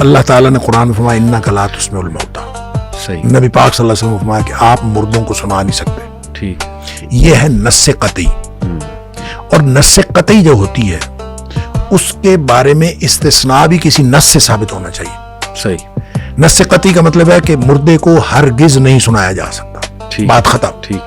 [SPEAKER 2] اللہ تعالیٰ نے قرآن میں فرمایا انک لا تسمع الموتیٰ.
[SPEAKER 1] صحیح.
[SPEAKER 2] نبی پاک صلی اللہ علیہ وسلم نے فرمایا کہ آپ مردوں کو سنا نہیں سکتے.
[SPEAKER 1] ٹھیک.
[SPEAKER 2] یہ ہے نص قطعی, اور نص قطعی جو ہوتی ہے اس کے بارے میں استثناء بھی کسی نص سے ثابت ہونا چاہیے.
[SPEAKER 1] صحیح.
[SPEAKER 2] نص قطعی کا مطلب ہے کہ مردے کو ہرگز نہیں سنایا جا سکتا, بات ختم.
[SPEAKER 1] ٹھیک.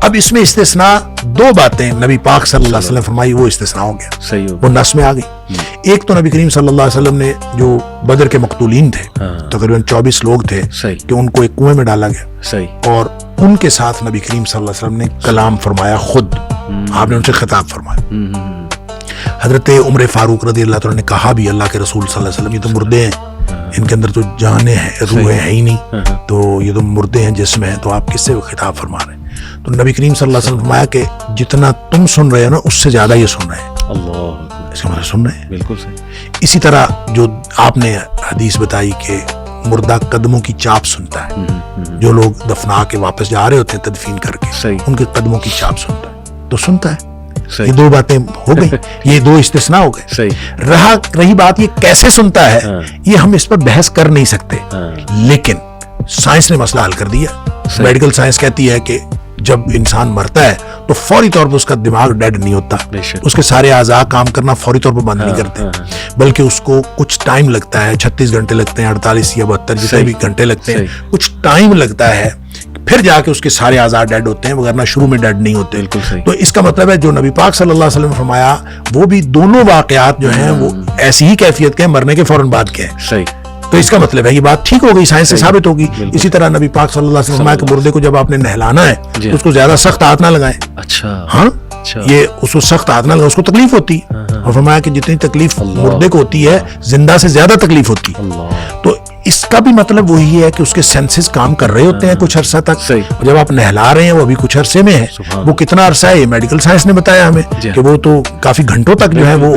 [SPEAKER 2] اب اس میں استثناء دو باتیں نبی پاک صلی اللہ علیہ وسلم فرمائی, وہ استثناء ہو گیا.
[SPEAKER 1] صحیح.
[SPEAKER 2] وہ نص میں آ گئی. ایک تو نبی کریم صلی اللہ علیہ وسلم نے جو بدر کے مقتولین تھے تقریباً 24 لوگ تھے کہ ان کو ایک کنویں میں ڈالا گیا.
[SPEAKER 1] صحیح. اور
[SPEAKER 2] ان کے ساتھ نبی کریم صلی اللہ علیہ وسلم نے کلام فرمایا, خود آپ نے ان سے خطاب فرمایا. حضرت عمر فاروق رضی اللہ عنہ نے کہا بھی اللہ کے رسول صلی اللہ علیہ وسلم یہ تو مردے ہیں, ان کے اندر تو جانیں ہیں, روحیں ہیں ہی نہیں, تو یہ تو مردے ہیں جسم ہیں, تو آپ کس سے خطاب فرما رہے ہیں؟ تو نبی کریم صلی اللہ علیہ وسلم فرمایا کہ جتنا تم سن رہے ہو نا اس سے زیادہ یہ سن رہے ہیں. اللہ, اس کا مطلب سن رہے ہیں.
[SPEAKER 1] بالکل صحیح.
[SPEAKER 2] اسی طرح جو آپ نے حدیث بتائی کہ مردہ قدموں کی چاپ سنتا ہے, جو لوگ دفنا کے واپس جا رہے ہوتے ہیں تدفین کر کے, ان کے قدموں کی چاپ سنتا ہے, تو سنتا ہے. یہ دو باتیں ہو گئی, یہ دو استثناء ہو گئے. رہی بات یہ کیسے سنتا ہے, یہ ہم اس پر بحث کر نہیں سکتے, لیکن سائنس نے مسئلہ حل کر دیا. میڈیکل سائنس کہتی ہے کہ جب انسان مرتا ہے تو فوری طور پر اس کا دماغ ڈیڈ نہیں ہوتا, اس کے سارے اعضاء کام کرنا فوری طور پر بند نہیں کرتے, بلکہ اس کو کچھ ٹائم لگتا ہے, 36 گھنٹے لگتے ہیں, 48 یا 72 جتنے بھی گھنٹے لگتے ہیں, کچھ ٹائم لگتا ہے, پھر جا کے اس کے سارے اعضاء ڈیڈ ہوتے ہیں, وغیرہ شروع میں ڈیڈ نہیں ہوتے. تو اس کا مطلب ہے جو نبی پاک صلی اللہ علیہ وسلم نے فرمایا وہ بھی دونوں واقعات جو ہیں وہ ایسی ہی کیفیت کے ہیں, مرنے کے فوراً بعد کے ہیں. صحیح. تو اس کا مطلب ہے یہ بات ٹھیک ہو گئی, سائنس سے ثابت ہوگی. اسی طرح نبی پاک صلی اللہ علیہ وسلم فرمایا کہ مردے کو جب آپ نے نہلانا ہے تو اس کو زیادہ سخت ہاتھ نہ لگائیں. اچھا. ہاں, یہ اس کو سخت ہاتھ نہ لگائیں, اس کو تکلیف ہوتی, اور فرمایا کہ جتنی تکلیف مردے کو ہوتی ہے زندہ سے زیادہ تکلیف ہوتی. تو اس کا بھی مطلب وہی ہے کہ اس کے سینسز کام کر رہے ہوتے ہیں کچھ عرصہ تک. جب آپ نہلا رہے ہیں وہ ابھی کچھ عرصے میں ہے, وہ کتنا عرصہ ہے یہ میڈیکل سائنس نے بتایا ہمیں کہ وہ تو کافی گھنٹوں تک جو ہے وہ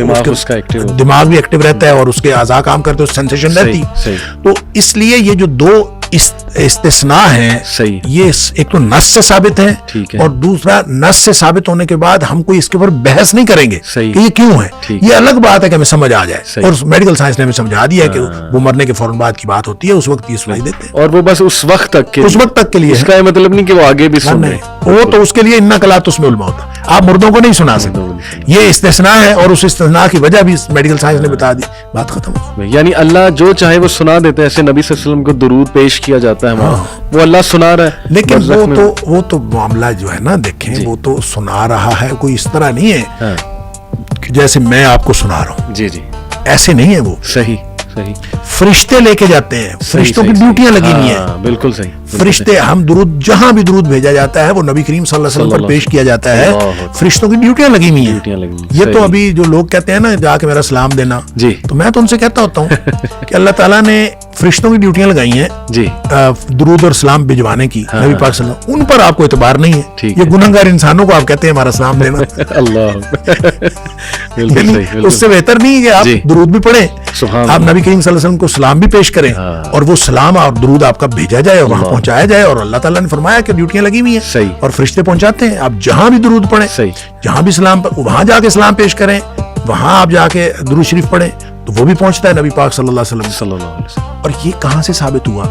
[SPEAKER 2] دماغ بھی ایکٹیو رہتا ہے اور اس کے اعضاء کام کرتے ہیں, سینسیشن رہتی. تو اس لیے یہ جو دو استثناء ہیں یہ ایک تو نص سے ثابت ہے, اور دوسرا نص سے ثابت ہونے کے بعد ہم کوئی اس کے اوپر بحث نہیں کریں گے کہ یہ کیوں ہے. یہ الگ بات ہے کہ ہمیں سمجھ آ جائے, اور میڈیکل سائنس نے ہمیں سمجھا دیا کہ وہ مرنے کے فوراً بعد کی بات ہوتی ہے, اس وقت یہ سنائی دیتے ہیں,
[SPEAKER 1] اور وہ بس اس وقت تک
[SPEAKER 2] کے لیے.
[SPEAKER 1] اس کا یہ مطلب نہیں کہ وہ آگے بھی سن رہے ہیں,
[SPEAKER 2] وہ تو اس کے لیے انک لا تسمع الموتیٰ, آپ مردوں کو نہیں سنا سکتے. یہ استثناء ہے, اور اس استثناء کی وجہ بھی میڈیکل سائنس نے بتا دی, بات ختم.
[SPEAKER 1] یعنی اللہ جو چاہے وہ سنا دیتا ہے, ایسے نبی صلی اللہ علیہ وسلم کو درود پیش کیا جاتا ہے وہاں, وہ اللہ سنا رہا ہے.
[SPEAKER 2] لیکن وہ تو معاملہ جو ہے نا, دیکھیں وہ تو سنا رہا ہے, کوئی اس طرح نہیں ہے کہ جیسے میں آپ کو سنا رہا ہوں. جی جی, ایسے نہیں ہے وہ. صحیح. فرشتے لے کے جاتے ہیں, فرشتوں کی ڈیوٹیاں لگی ہوئی ہیں. بالکل صحیح. فرشتے, ہم درود جہاں بھی درود بھیجا جاتا ہے وہ نبی کریم صلی اللہ علیہ وسلم پر پیش کیا جاتا ہے, فرشتوں کی ڈیوٹیاں لگی ہوئی ہیں. یہ تو ابھی جو لوگ کہتے ہیں نا جا کے میرا سلام دینا, تو میں تو ان سے کہتا ہوتا ہوں کہ اللہ تعالیٰ نے فرشتوں کی ڈیوٹیاں لگائی ہیں درود اور سلام بھجوانے کی نبی پاک صلی اللہ علیہ وسلم, ان پر آپ کو اعتبار نہیں ہے. یہ گنہگار انسانوں کو آپ کہتے ہیں ہمارا سلام دینا. اس سے بہتر نہیں ہے کہ آپ درود بھی پڑھیں, آپ نبی کریم صلی اللہ علیہ وسلم کو سلام بھی پیش کریں, اور وہ سلام اور درود آپ کا بھیجا جائے اور وہاں پہنچایا جائے. اور اللہ تعالیٰ نے فرمایا کہ ڈیوٹیاں لگی ہوئی ہیں اور فرشتے پہنچاتے ہیں. آپ جہاں بھی درود پڑھیں, جہاں بھی سلام, وہاں جا کے سلام پیش کریں, وہاں آپ جا کے درود شریف پڑھیں, تو وہ بھی پہنچتا ہے نبی پاک صلی اللہ علیہ وسلم. اور یہ کہاں سے ثابت ہوا؟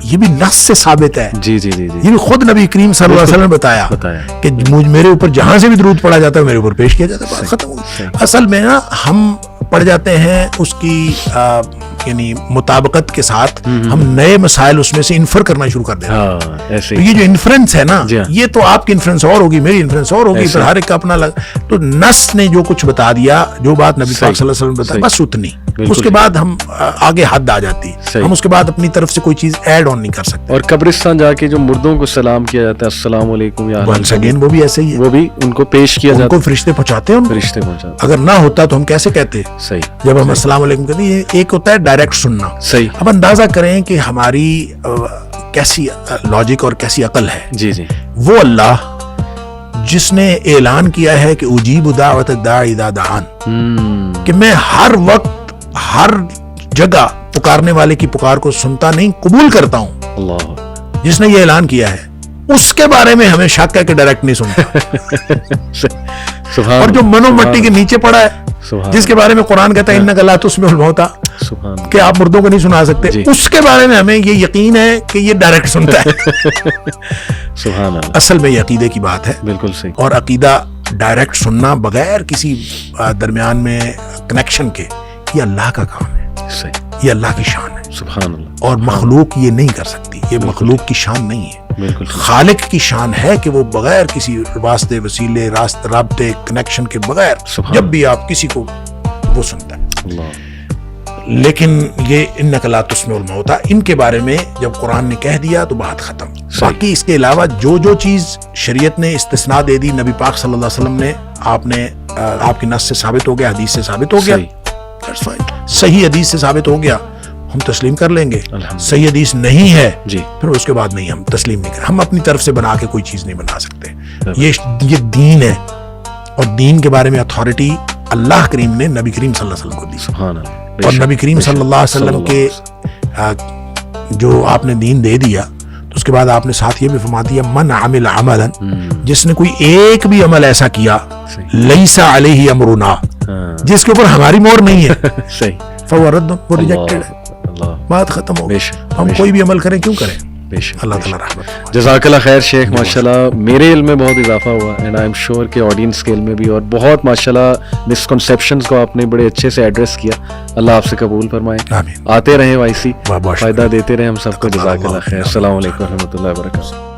[SPEAKER 2] یہ بھی نص سے ثابت ہے. یہ بھی خود نبی کریم صلی اللہ علیہ وسلم نے بتایا کہ میرے اوپر جہاں سے بھی درود پڑھا جاتا ہے میرے اوپر پیش کیا جاتا ہے. بات ختم ہو گئی. اصل میں نا ہم پڑھ جاتے ہیں اس کی یعنی مطابقت کے ساتھ, ہم نئے مسائل اس میں سے انفر کرنا شروع کر دیتے ہیں. تو یہ جو انفرنس ہے نا, یہ تو آپ کی انفرنس اور ہوگی, میری انفرنس اور ہوگی, پھر ہر ایک کا اپنا تو نص نے جو کچھ بتا دیا, جو بات نبی پاک صلی اللہ علیہ وسلم نے بتایا, بس اتنی. اس کے بعد ہم آگے حد آ جاتی, ہم اس کے بعد اپنی طرف سے کوئی چیز ایڈ آن نہیں کر سکتے.
[SPEAKER 1] اور قبرستان جا کے جو مردوں کو سلام کیا جاتا ہے, السلام علیکم یا
[SPEAKER 2] ونس اگین, وہ بھی ایسے ہی ہے,
[SPEAKER 1] وہ بھی ان کو پیش کیا جاتا ہے,
[SPEAKER 2] ان کو فرشتے پہنچاتے ہیں.
[SPEAKER 1] فرشتے پہنچاتے,
[SPEAKER 2] اگر نہ ہوتا تو ہم کیسے کہتے؟ صحیح. جب ہم السلام علیکم کہتے ہیں, ایک ہوتا ہے ڈائریکٹ سننا. صحیح. اب اندازہ کریں کہ ہماری کیسی لاجک اور کیسی عقل ہے.
[SPEAKER 1] جی جی.
[SPEAKER 2] وہ اللہ جس نے اعلان کیا ہے کہ اجیب دعوت الداعی اذا دعان, کہ میں ہر وقت ہر جگہ پکارنے والے کی پکار کو سنتا نہیں, قبول کرتا ہوں.
[SPEAKER 1] اللہ,
[SPEAKER 2] جس نے یہ اعلان کیا ہے اس کے بارے میں ہمیں شک ہے کہ ڈائریکٹ نہیں سنتا. اور جو منو مٹی کے نیچے پڑا ہے, جس کے بارے میں قرآن کہتا ہے انک لا تسمع الموتیٰ, کہ آپ مردوں کو نہیں سنا سکتے, اس کے بارے میں ہمیں یہ یقین ہے کہ یہ ڈائریکٹ سنتا ہے.
[SPEAKER 1] سبحان اللہ.
[SPEAKER 2] اصل میں یہ عقیدے کی بات ہے.
[SPEAKER 1] بالکل صحیح.
[SPEAKER 2] اور عقیدہ ڈائریکٹ سننا بغیر کسی درمیان میں کنیکشن کے, یہ اللہ کا کام ہے.
[SPEAKER 1] صحیح.
[SPEAKER 2] یہ اللہ کی شان ہے.
[SPEAKER 1] سبحان اللہ.
[SPEAKER 2] اور مخلوق یہ نہیں کر سکتی, یہ مخلوق کی شان نہیں ہے.
[SPEAKER 1] بالکل.
[SPEAKER 2] خالق کی شان ہے کہ وہ بغیر کسی واسطے وسیلے رابطے کنیکشن کے بغیر جب بھی آپ کسی کو وہ سنتا ہے.
[SPEAKER 1] اللہ.
[SPEAKER 2] لیکن یہ انک لا تسمع الموتیٰ, ان کے بارے میں جب قرآن نے کہہ دیا تو بات ختم. باقی اس کے علاوہ جو چیز شریعت نے استثناء دے دی, نبی پاک صلی اللہ علیہ وسلم نے, آپ کی نص سے ثابت ہو گیا, حدیث سے ثابت ہو گیا, صحیح حدیث سے ثابت ہو گیا, ہم تسلیم کر لیں گے. صحیح حدیث نہیں ہے
[SPEAKER 1] جی,
[SPEAKER 2] پھر اس کے بعد نہیں, ہم تسلیم نہیں کریں. ہم اپنی طرف سے بنا کے کوئی چیز نہیں بنا سکتے. یہ دین ہے, اور دین کے بارے میں اتھارٹی اللہ کریم نے نبی کریم صلی اللہ علیہ وسلم کو دی.
[SPEAKER 1] سبحان اللہ.
[SPEAKER 2] اور نبی کریم صلی اللہ علیہ وسلم کے جو آپ نے دین دے دیا, تو اس کے بعد آپ نے ساتھ یہ بھی فرما دیا من عمل عملا, جس نے کوئی ایک بھی عمل ایسا کیا لیس علیہ امرنا, جس کے اوپر ہماری مہر نہیں ہے,
[SPEAKER 1] صحیح,
[SPEAKER 2] فهو رد, وہ ریجیکٹڈ ہے. بات ختم ہو گئی. ہم کوئی بھی عمل کریں کیوں کریں. اللہ تعالیٰ رحمت.
[SPEAKER 1] جزاک اللہ خیر شیخ, ماشاءاللہ میرے علم میں بہت اضافہ ہوا, اینڈ آئی ایم شیور کہ آڈینس کے علم میں بھی, اور بہت ماشاءاللہ مسکنسیپشنز کو آپ نے بڑے اچھے سے ایڈریس کیا. اللہ آپ سے قبول فرمائے.
[SPEAKER 2] آمین.
[SPEAKER 1] آتے رہیں وائسی, فائدہ دیتے رہیں ہم سب کو. جزاک اللہ خیر. السلام علیکم و رحمۃ اللہ وبرکاتہ.